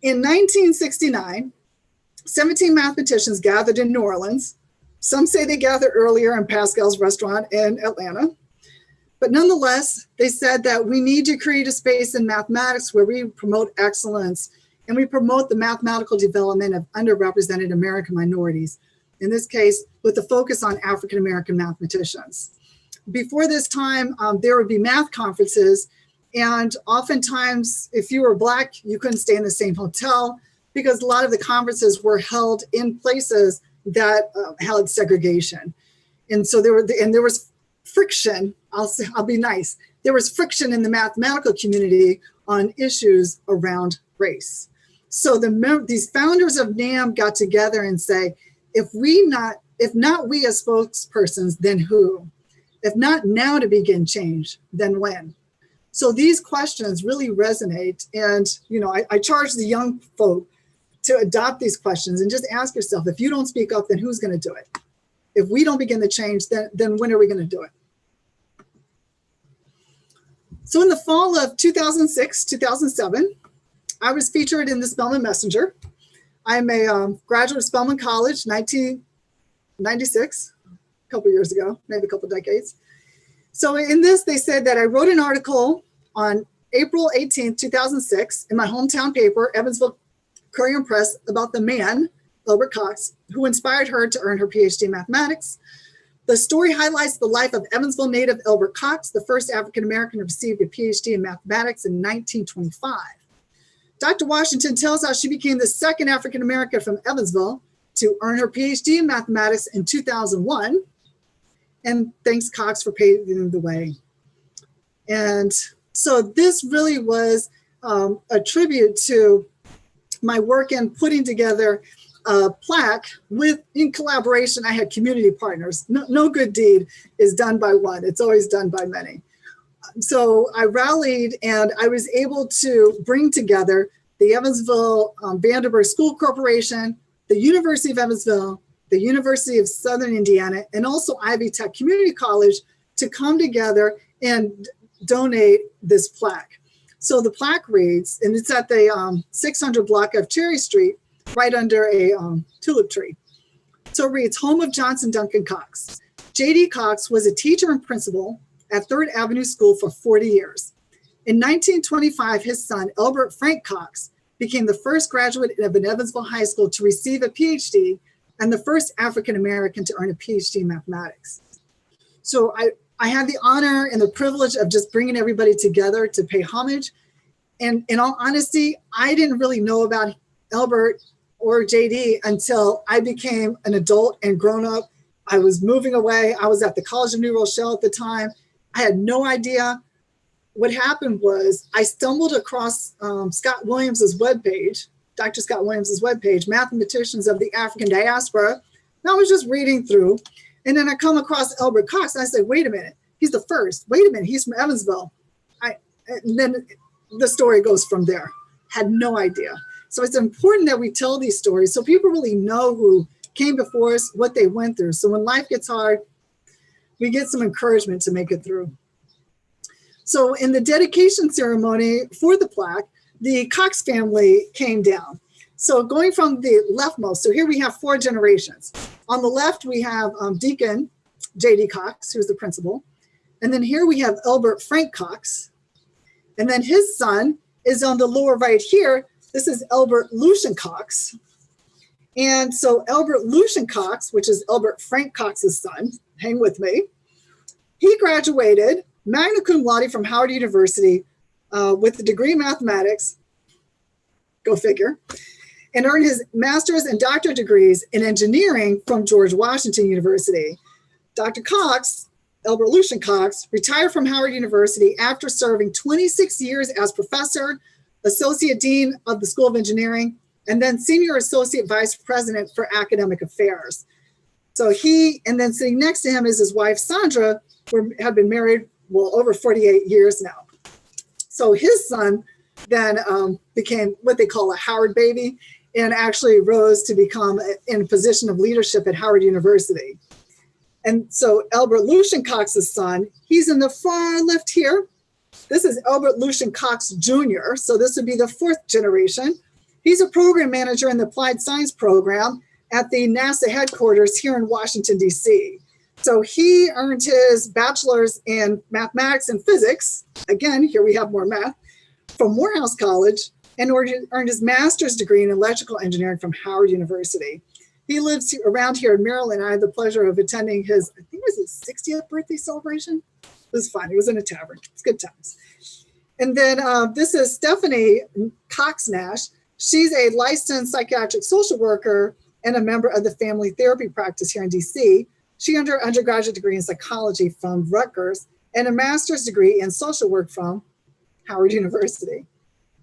B: In 1969, 17 mathematicians gathered in New Orleans. Some say they gathered earlier in Pascal's restaurant in Atlanta. But nonetheless, they said that we need to create a space in mathematics where we promote excellence and we promote the mathematical development of underrepresented American minorities, in this case, with a focus on African-American mathematicians. Before this time, there would be math conferences, and oftentimes, if you were Black, you couldn't stay in the same hotel because a lot of the conferences were held in places that held segregation. And so there was friction. I'll be nice. There was friction in the mathematical community on issues around race. So these founders of NAM got together and say, if not we as spokespersons, then who? If not now to begin change, then when? So these questions really resonate. And I charge the young folk to adopt these questions and just ask yourself, if you don't speak up, then who's going to do it? If we don't begin the change, then when are we going to do it? So in the fall of 2006, 2007, I was featured in the Spelman Messenger. I'm a graduate of Spelman College, 1996, a couple years ago, maybe a couple decades. So in this, they said that I wrote an article on April 18th, 2006, in my hometown paper, Evansville Courier Press, about the man, Elbert Cox, who inspired her to earn her PhD in mathematics. The story highlights the life of Evansville native Elbert Cox, the first African-American to receive a PhD in mathematics in 1925. Dr. Washington tells how she became the second African-American from Evansville to earn her PhD in mathematics in 2001, and thanks Cox for paving the way. And so this really was a tribute to my work in putting together a plaque in collaboration. I had community partners. No good deed is done by one. It's always done by many. So I rallied and I was able to bring together the Evansville Vanderbilt School Corporation, the University of Evansville, the University of Southern Indiana, and also Ivy Tech Community College to come together and donate this plaque. So the plaque reads, and it's at the 600 block of Cherry Street, right under a tulip tree. So it reads, home of Johnson Duncan Cox. J.D. Cox was a teacher and principal at 3rd Avenue School for 40 years. In 1925, his son, Elbert Frank Cox, became the first graduate of an Evansville high school to receive a PhD and the first African-American to earn a PhD in mathematics. So I had the honor and the privilege of just bringing everybody together to pay homage. And in all honesty, I didn't really know about Elbert or JD until I became an adult and grown up. I was moving away. I was at the College of New Rochelle at the time. I had no idea. What happened was I stumbled across Scott Williams's webpage, Dr. Scott Williams's webpage, Mathematicians of the African Diaspora. And I was just reading through, and then I come across Elbert Cox, and I said, wait a minute, he's the first. Wait a minute, he's from Evansville. And then the story goes from there. Had no idea. So it's important that we tell these stories so people really know who came before us, what they went through. So when life gets hard, we get some encouragement to make it through. So in the dedication ceremony for the plaque, the Cox family came down. So going from the leftmost, so here we have 4 generations. On the left, we have Deacon J.D. Cox, who's the principal. And then here we have Elbert Frank Cox. And then his son is on the lower right here. This is Elbert Lucian Cox. And so Elbert Lucian Cox, which is Elbert Frank Cox's son, hang with me, he graduated magna cum laude from Howard University with a degree in mathematics, go figure, and earned his master's and doctorate degrees in engineering from George Washington University. Dr. Cox, Elbert Lucian Cox, retired from Howard University after serving 26 years as professor, associate dean of the School of Engineering, and then senior associate vice president for academic affairs. So he, and then sitting next to him is his wife, Sandra, who had been married, well, over 48 years now. So his son then became what they call a Howard baby and actually rose to become in a position of leadership at Howard University. And so Elbert Lucian Cox's son, he's in the far left here. This is Elbert Lucian Cox Jr. So this would be the fourth generation. He's a program manager in the Applied Science program at the NASA headquarters here in Washington, D.C. So he earned his bachelor's in mathematics and physics. Again, here we have more math from Morehouse College, and earned his master's degree in electrical engineering from Howard University. He lives around here in Maryland. I had the pleasure of attending his, I think it was his 60th birthday celebration. It was fun. It was in a tavern. It's good times. And then this is Stephanie Cox Nash. She's a licensed psychiatric social worker and a member of the family therapy practice here in DC. She earned her undergraduate degree in psychology from Rutgers and a master's degree in social work from Howard University.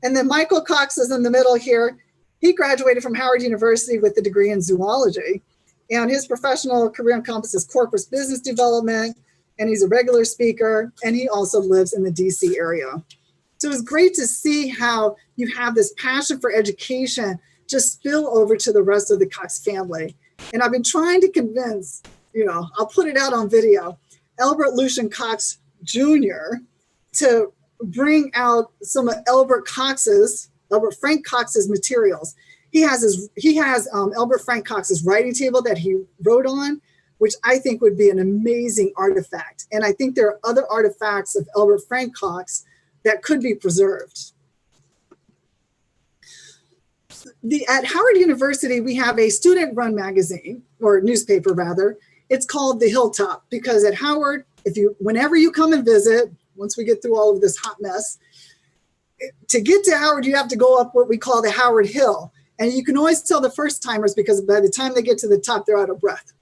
B: And then Michael Cox is in the middle here. He graduated from Howard University with a degree in zoology, and his professional career encompasses corporate business development, and he's a regular speaker, and he also lives in the DC area. So it's great to see how you have this passion for education just spill over to the rest of the Cox family. And I've been trying to convince, I'll put it out on video, Elbert Lucian Cox Jr. to bring out some of Elbert Frank Cox's materials. He has Elbert Frank Cox's writing table that he wrote on, which I think would be an amazing artifact. And I think there are other artifacts of Elbert Frank Cox that could be preserved. At Howard University, we have a student-run magazine, or newspaper rather. It's called The Hilltop, because at Howard, whenever you come and visit, once we get through all of this hot mess, to get to Howard, you have to go up what we call the Howard Hill. And you can always tell the first timers because by the time they get to the top, they're out of breath.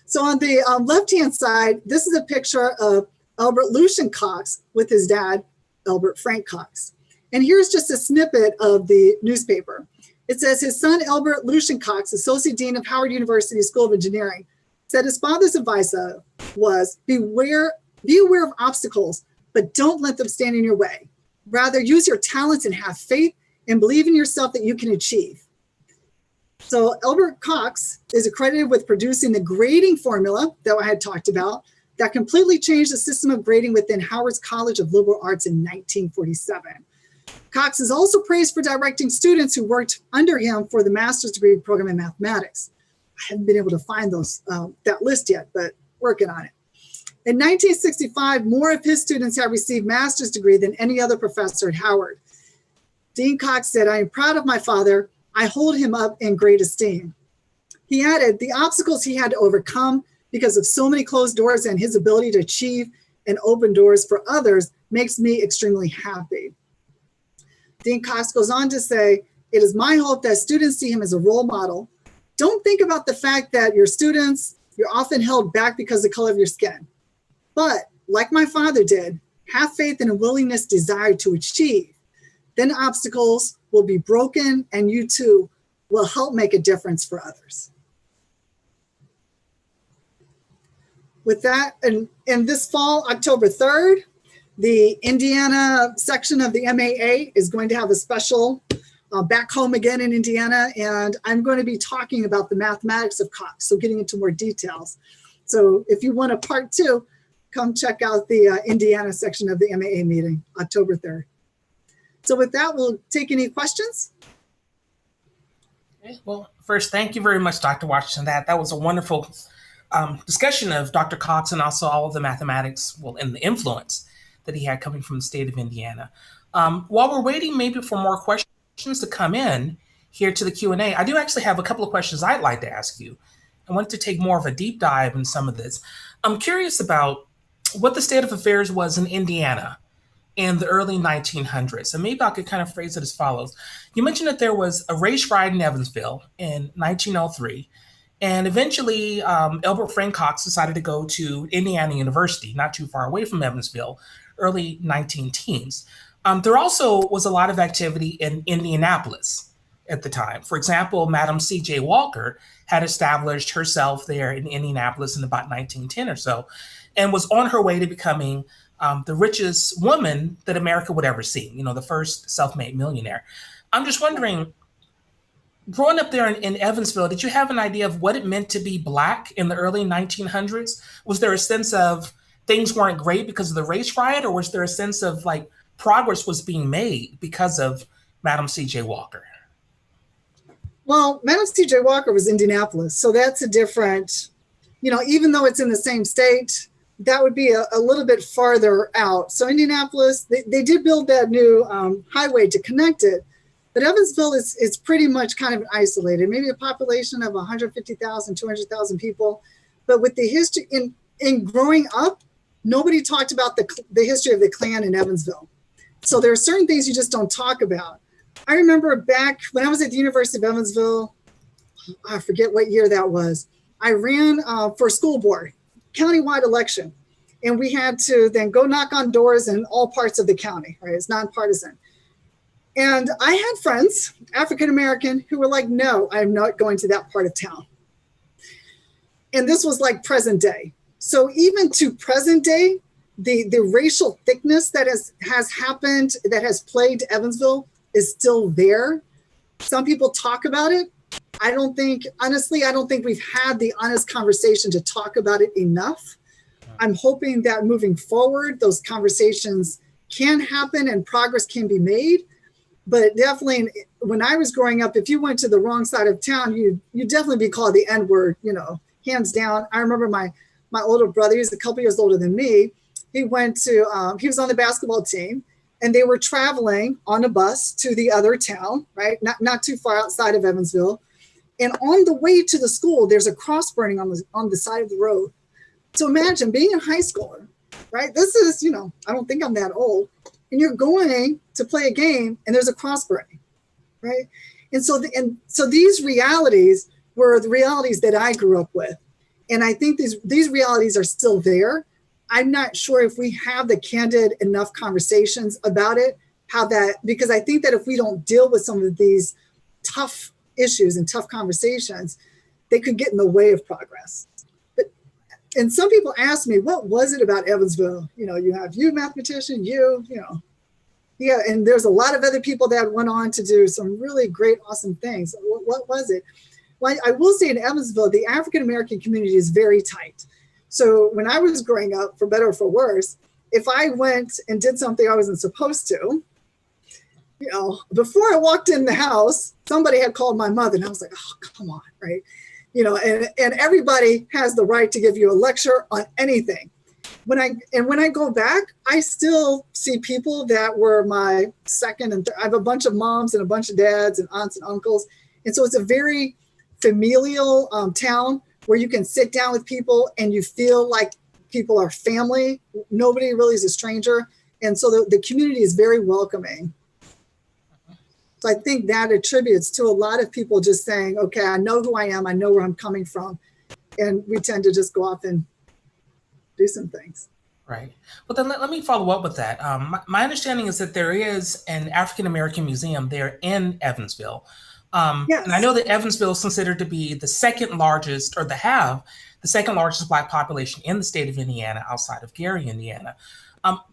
B: So on the left-hand side, this is a picture of Elbert Lucian Cox with his dad, Elbert Frank Cox. And here's just a snippet of the newspaper. It says his son, Elbert Lucian Cox, Associate Dean of Howard University School of Engineering, said his father's advice was, be aware of obstacles, but don't let them stand in your way. Rather, use your talents and have faith and believe in yourself that you can achieve. So Elbert Cox is accredited with producing the grading formula that I had talked about that completely changed the system of grading within Howard's College of Liberal Arts in 1947. Cox is also praised for directing students who worked under him for the master's degree program in mathematics. I haven't been able to find that list yet, but working on it. In 1965, more of his students have received master's degree than any other professor at Howard. Dean Cox said, I am proud of my father. I hold him up in great esteem. He added, the obstacles he had to overcome because of so many closed doors and his ability to achieve and open doors for others makes me extremely happy. Dean Cox goes on to say, it is my hope that students see him as a role model. Don't think about the fact that you're often held back because of the color of your skin. But like my father did, have faith and a willingness, desire to achieve. Then obstacles will be broken and you too will help make a difference for others. With that, in this fall, October 3rd, the Indiana section of the MAA is going to have a special back home again in Indiana, and I'm going to be talking about the mathematics of Cox, so getting into more details. So if you want a part 2, come check out the Indiana section of the MAA meeting, October 3rd. So with that, we'll take any questions.
A: Okay, well, first, thank you very much, Dr. Washington. That was a wonderful discussion of Dr. Cox and also all of the mathematics, well, and the influence that he had coming from the state of Indiana. While we're waiting maybe for more questions to come in here to the Q&A, I do actually have a couple of questions I'd like to ask you. I want to take more of a deep dive in some of this. I'm curious about what the state of affairs was in Indiana in the early 1900s. And maybe I could kind of phrase it as follows. You mentioned that there was a race riot in Evansville in 1903. And eventually, Elbert Frank Cox decided to go to Indiana University, not too far away from Evansville, early 19 teens. There also was a lot of activity in Indianapolis at the time. For example, Madam C.J. Walker had established herself there in Indianapolis in about 1910 or so, and was on her way to becoming the richest woman that America would ever see, the first self-made millionaire. I'm just wondering, growing up there in Evansville, did you have an idea of what it meant to be Black in the early 1900s? Was there a sense of things weren't great because of the race riot, or was there a sense of like progress was being made because of Madam C.J. Walker?
B: Well, Madam C.J. Walker was Indianapolis, so that's a different, even though it's in the same state, that would be a little bit farther out. So Indianapolis, they did build that new highway to connect it, but Evansville is pretty much kind of isolated, maybe a population of 150,000, 200,000 people. But with the history, in growing up, nobody talked about the history of the Klan in Evansville. So there are certain things you just don't talk about. I remember back when I was at the University of Evansville, I forget what year that was, I ran for school board, countywide election. And we had to then go knock on doors in all parts of the county, right? It's nonpartisan. And I had friends, African-American, who were like, no, I'm not going to that part of town. And this was like present day. So even to present day, the racial thickness that has happened, that has plagued Evansville is still there. Some people talk about it. Honestly, I don't think we've had the honest conversation to talk about it enough. I'm hoping that moving forward, those conversations can happen and progress can be made. But definitely, when I was growing up, if you went to the wrong side of town, you'd definitely be called the N-word, hands down. I remember my older brother, he's a couple years older than me. He he was on the basketball team, and they were traveling on a bus to the other town, right? Not too far outside of Evansville. And on the way to the school, there's a cross burning on the side of the road. So imagine being a high schooler, right? This is, I don't think I'm that old. And you're going to play a game and there's a cross burning, right? And so these realities were the realities that I grew up with. And I think these realities are still there. I'm not sure if we have the candid enough conversations about it, because I think that if we don't deal with some of these tough issues and tough conversations, they could get in the way of progress. And some people ask me, what was it about Evansville? You have you mathematician, yeah, and there's a lot of other people that went on to do some really great, awesome things. What was it? Well, I will say in Evansville, the African-American community is very tight. So when I was growing up, for better or for worse, if I went and did something I wasn't supposed to, before I walked in the house, somebody had called my mother, and I was like, oh, come on, right? And everybody has the right to give you a lecture on anything. When I go back, I still see people that were my second and third. I have a bunch of moms and a bunch of dads and aunts and uncles. And so it's a very familial town where you can sit down with people and you feel like people are family. Nobody really is a stranger. And so the community is very welcoming. So I think that attributes to a lot of people just saying, okay, I know who I am. I know where I'm coming from. And we tend to just go off and do some things.
A: Right. Well, then let me follow up with that. My understanding is that there is an African-American museum there in Evansville.
B: Yes.
A: And I know that Evansville is considered to be the second largest, or to have the second largest Black population in the state of Indiana outside of Gary, Indiana.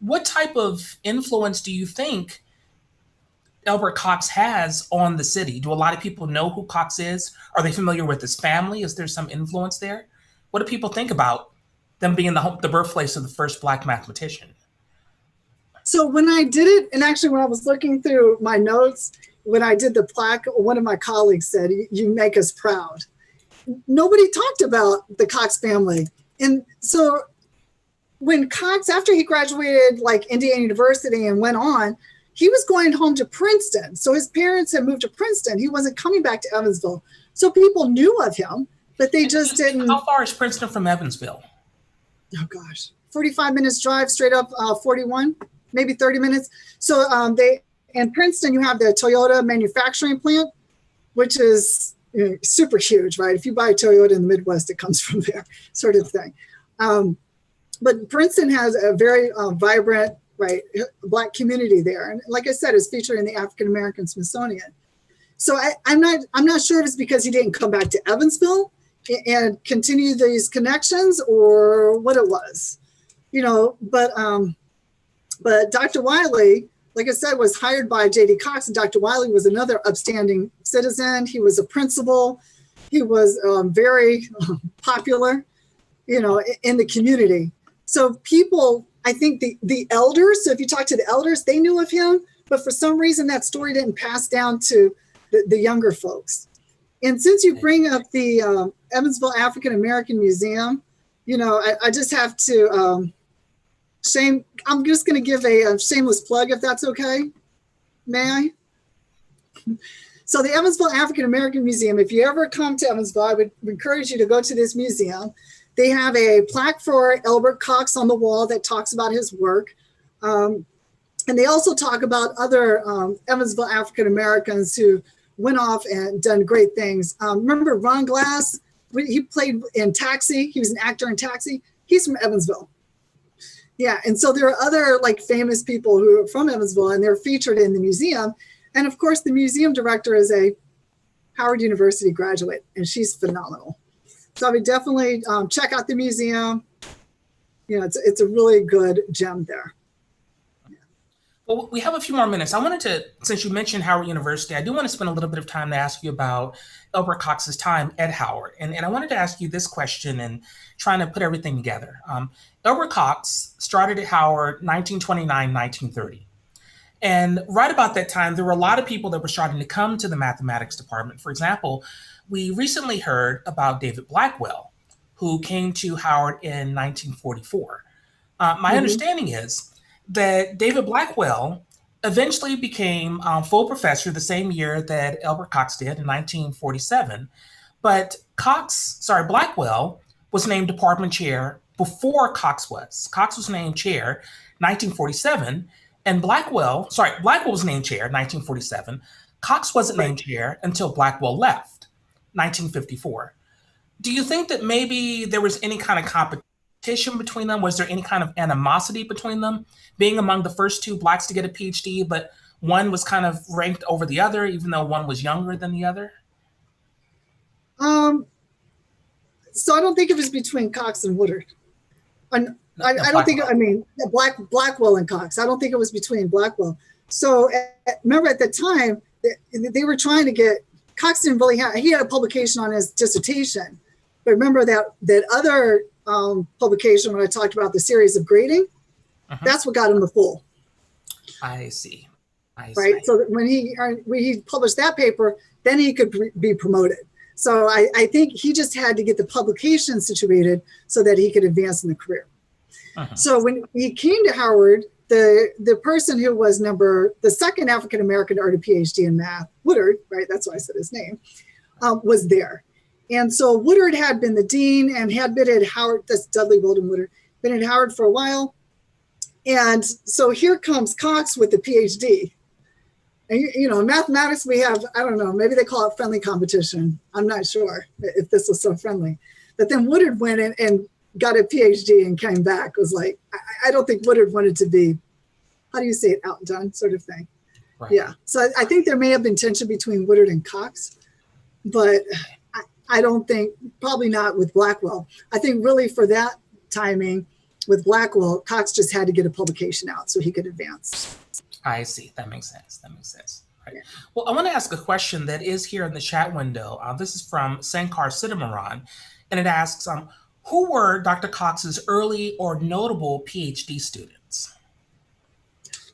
A: What type of influence do you think Elbert Cox has on the city? Do a lot of people know who Cox is? Are they familiar with his family? Is there some influence there? What do people think about them being the birthplace of the first Black mathematician?
B: So when I did it, and actually when I was looking through my notes, when I did the plaque, one of my colleagues said, you make us proud. nobody talked about the Cox family. And so when Cox, after he graduated like Indiana University and went on, he was going home to Princeton. So his parents had moved to Princeton. He wasn't coming back to Evansville. So people knew of him, but they just didn't.
A: How far is Princeton from Evansville?
B: Oh gosh, 45 minutes drive straight up 41, maybe 30 minutes. So in Princeton, you have the Toyota manufacturing plant, which is super huge, right? If you buy a Toyota in the Midwest, it comes from there, sort of thing. But Princeton has a very vibrant, right, Black community there, and like I said, it's featured in the African American Smithsonian. So I'm not sure if it's because he didn't come back to Evansville and continue these connections, or what it was, But Dr. Wiley, like I said, was hired by J.D. Cox, and Dr. Wiley was another upstanding citizen. He was a principal. He was very popular, in the community. So people, I think the elders, so if you talk to the elders, they knew of him, but for some reason that story didn't pass down to the younger folks. And since you bring up the Evansville African American Museum, I just have to, I'm just going to give a shameless plug, if that's okay. May I? So the Evansville African American Museum, if you ever come to Evansville, I would encourage you to go to this museum. They have a plaque for Elbert Cox on the wall that talks about his work. And they also talk about other Evansville African Americans who went off and done great things. Remember Ron Glass? He played in Taxi. He was an actor in Taxi. He's from Evansville. Yeah, and so there are other famous people who are from Evansville, and they're featured in the museum. And of course, the museum director is a Howard University graduate, and she's phenomenal. So I would definitely check out the museum. It's a really good gem there.
A: Well, we have a few more minutes. I wanted to, since you mentioned Howard University, I do want to spend a little bit of time to ask you about Elbert Cox's time at Howard. And I wanted to ask you this question and trying to put everything together. Elbert Cox started at Howard 1929, 1930. And right about that time, there were a lot of people that were starting to come to the mathematics department. For example, we recently heard about David Blackwell, who came to Howard in 1944. My understanding is that David Blackwell eventually became full professor the same year that Elbert Cox did in 1947. But Blackwell was named department chair before Cox was. Cox was named chair 1947, and Blackwell was named chair 1947. Cox wasn't named chair until Blackwell left, 1954. Do you think that maybe there was any kind of competition between them? Was there any kind of animosity between them, being among the first two Blacks to get a PhD, but one was kind of ranked over the other, even though one was younger than the other?
B: So I don't think it was between Cox and Woodard. I don't think, Blackwell and Cox. I don't think it was between Blackwell. So remember at the time, they were trying to get, Cox didn't really have, he had a publication on his dissertation. But remember that other publication when I talked about the series of grading, that's what got him the full.
A: I see.
B: Right. So that when he published that paper, then he could be promoted. So I think he just had to get the publication situated so that he could advance in the career. So when he came to Howard, the person who was the second African-American to earn a PhD in math, Woodard, right? That's why I said his name, was there. And so Woodard had been the dean and had been at Howard, that's Dudley Wilden Woodard, been at Howard for a while. And so here comes Cox with the PhD. And, in mathematics, we have, I don't know, maybe they call it friendly competition. I'm not sure if this was so friendly. But then Woodard went in and got a PhD and came back. It was like, I don't think Woodard wanted to be, how do you say it, outdone sort of thing. Right. Yeah. So I think there may have been tension between Woodard and Cox, but I don't think, probably not with Blackwell. I think really for that timing with Blackwell, Cox just had to get a publication out so he could advance.
A: I see. That makes sense. Right. Yeah. Well, I want to ask a question that is here in the chat window. This is from Sankar Siddhamaran, and it asks, who were Dr. Cox's early or notable PhD students?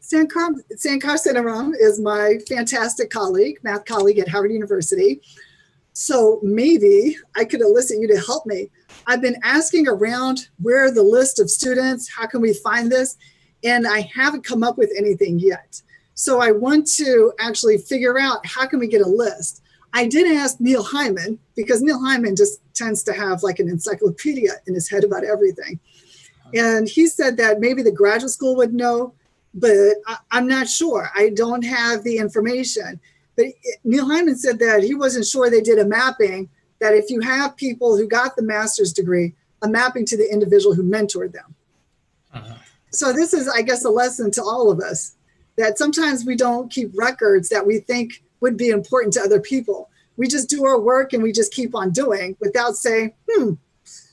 B: Sankar Siddhamaran is my fantastic colleague, math colleague at Howard University. So maybe I could elicit you to help me. I've been asking around, where are the list of students? How can we find this? And I haven't come up with anything yet. So I want to actually figure out, how can we get a list? I did ask Neil Hyman, because Neil Hyman just tends to have like an encyclopedia in his head about everything. And he said that maybe the graduate school would know, but I'm not sure. I don't have the information. But Neil Hyman said that he wasn't sure they did a mapping, that if you have people who got the master's degree, a mapping to the individual who mentored them. So this is, I guess, a lesson to all of us, that sometimes we don't keep records that we think would be important to other people. We just do our work and we just keep on doing without saying,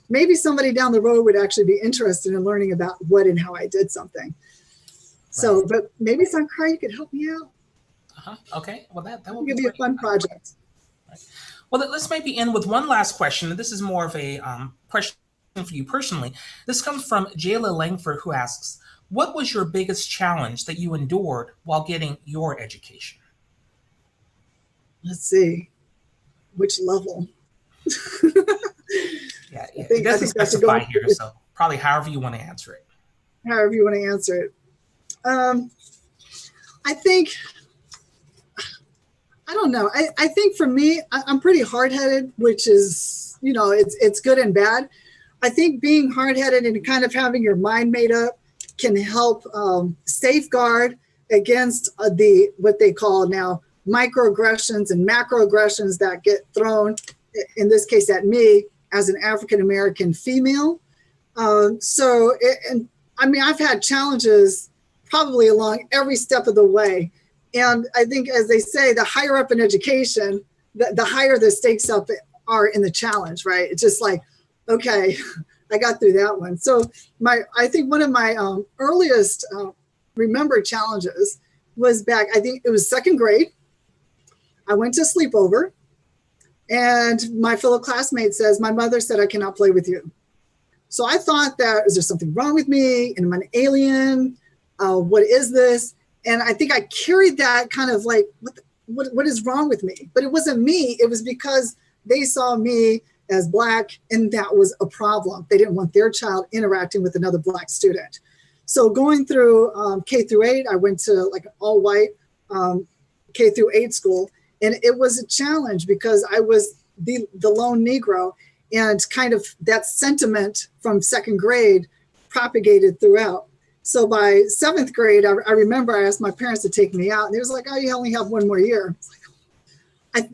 B: maybe somebody down the road would actually be interested in learning about what and how I did something. So,
A: Right.
B: but maybe Sankar, you could help me out.
A: Okay. Well, that will
B: It'll be a fun project.
A: Well, let's maybe end with one last question. And this is more of a question for you personally. This comes from Jayla Langford, who asks, what was your biggest challenge that you endured while getting your education?
B: Let's see, which level?
A: Yeah, it doesn't specify here, so probably however you want to answer it.
B: However you want to answer it. I think, I don't know. I think for me, I'm pretty hard-headed, which is, you know, it's good and bad. I think being hard-headed and kind of having your mind made up can help safeguard against what they call now microaggressions and macroaggressions that get thrown, in this case at me, as an African-American female. And I mean, I've had challenges probably along every step of the way. And I think, as they say, the higher up in education, the higher the stakes up are in the challenge, right? It's just like, okay, I got through that one. So I think one of my earliest remembered challenges was back, I think it was second grade. I went to sleepover and my fellow classmate says, my mother said I cannot play with you. So I thought that, is there something wrong with me? Am I an alien? What is this? And I think I carried that kind of like, what is wrong with me? But it wasn't me. It was because they saw me as Black, and that was a problem. They didn't want their child interacting with another Black student. So going through K through 8, I went to like an all-white K through 8 school, and it was a challenge because I was the lone Negro, and kind of that sentiment from second grade propagated throughout. So by 7th grade, I remember I asked my parents to take me out, and they was like, oh, you only have one more year.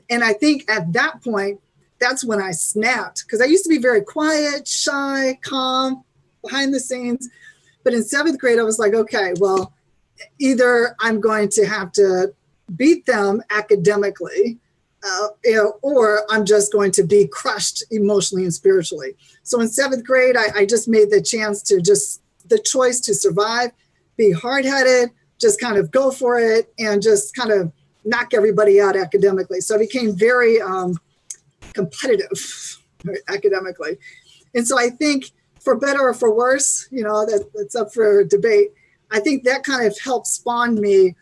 B: And I think at that point, that's when I snapped, because I used to be very quiet, shy, calm, behind the scenes. But in 7th grade, I was like, okay, well, either I'm going to have to beat them academically, or I'm just going to be crushed emotionally and spiritually. So in 7th grade, I just made the choice to survive, be hard-headed, just kind of go for it, and just kind of knock everybody out academically. So I became very competitive academically. And so I think, for better or for worse, you know, that's up for debate, I think that kind of helped spawn me,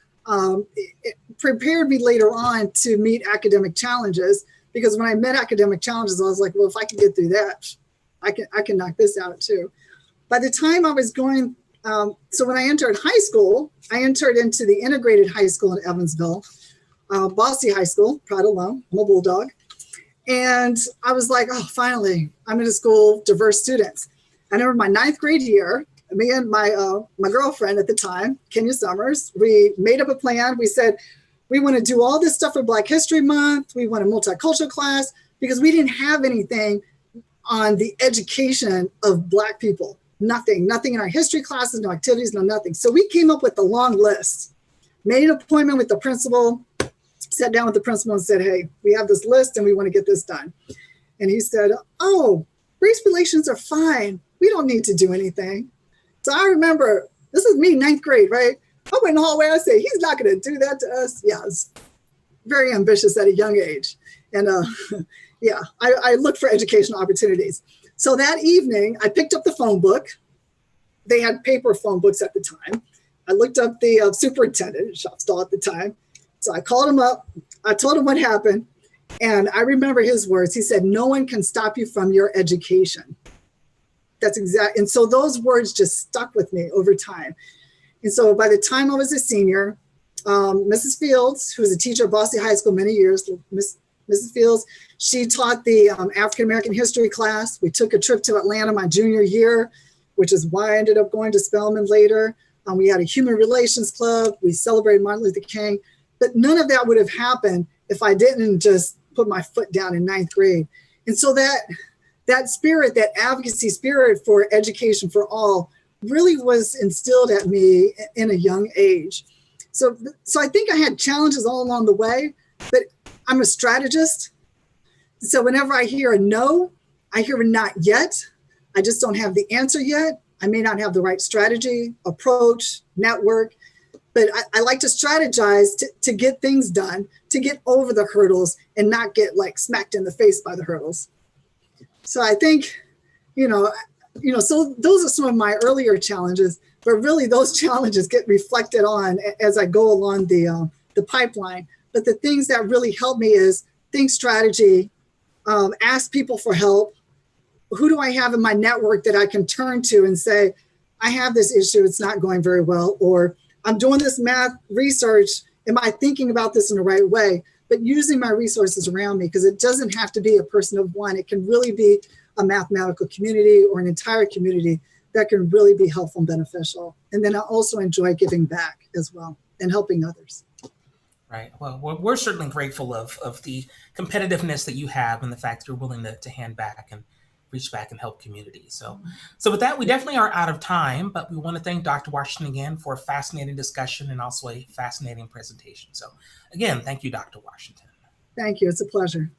B: it prepared me later on to meet academic challenges, because when I met academic challenges, I was like, well, if I can get through that, I can knock this out too. By the time I was going, so when I entered high school, I entered into the integrated high school in Evansville, Bossy High School, proud alum, I'm a Bulldog. And I was like, oh, finally, I'm in a school, diverse students. I remember my 9th grade year, me and my girlfriend at the time, Kenya Summers, we made up a plan. We said, we want to do all this stuff for Black History Month. We want a multicultural class, because we didn't have anything on the education of Black people. Nothing in our history classes, no activities, no nothing. So we came up with a long list, made an appointment with the principal, sat down with the principal and said, hey, we have this list and we want to get this done. And he said, oh, race relations are fine. We don't need to do anything. So I remember, this is me, 9th grade, right? I went in the hallway, I said, he's not going to do that to us. Yeah, I was very ambitious at a young age. And yeah, I looked for educational opportunities. So that evening, I picked up the phone book. They had paper phone books at the time. I looked up the superintendent, shop stall at the time. So I called him up. I told him what happened. And I remember his words. He said, "No one can stop you from your education." That's exact. And so those words just stuck with me over time. And so by the time I was a senior, Mrs. Fields, who was a teacher at Boston High School many years, Mrs. Fields, she taught the African-American history class. We took a trip to Atlanta my junior year, which is why I ended up going to Spelman later. We had a human relations club. We celebrated Martin Luther King. But none of that would have happened if I didn't just put my foot down in 9th grade. And so that spirit, that advocacy spirit for education for all really was instilled at me in a young age. So I think I had challenges all along the way, but I'm a strategist. So whenever I hear a no, I hear a not yet. I just don't have the answer yet. I may not have the right strategy, approach, network, but I like to strategize to get things done, to get over the hurdles and not get like smacked in the face by the hurdles. So I think, so those are some of my earlier challenges, but really those challenges get reflected on as I go along the pipeline. But the things that really help me is think strategy, ask people for help. Who do I have in my network that I can turn to and say, I have this issue, it's not going very well, or I'm doing this math research, am I thinking about this in the right way? But using my resources around me, because it doesn't have to be a person of one. It can really be a mathematical community or an entire community that can really be helpful and beneficial. And then I also enjoy giving back as well and helping others.
A: Right. Well, we're certainly grateful of the competitiveness that you have and the fact that you're willing to hand back and reach back and help communities. So with that, we definitely are out of time, but we want to thank Dr. Washington again for a fascinating discussion and also a fascinating presentation. So again, thank you, Dr. Washington.
B: Thank you. It's a pleasure.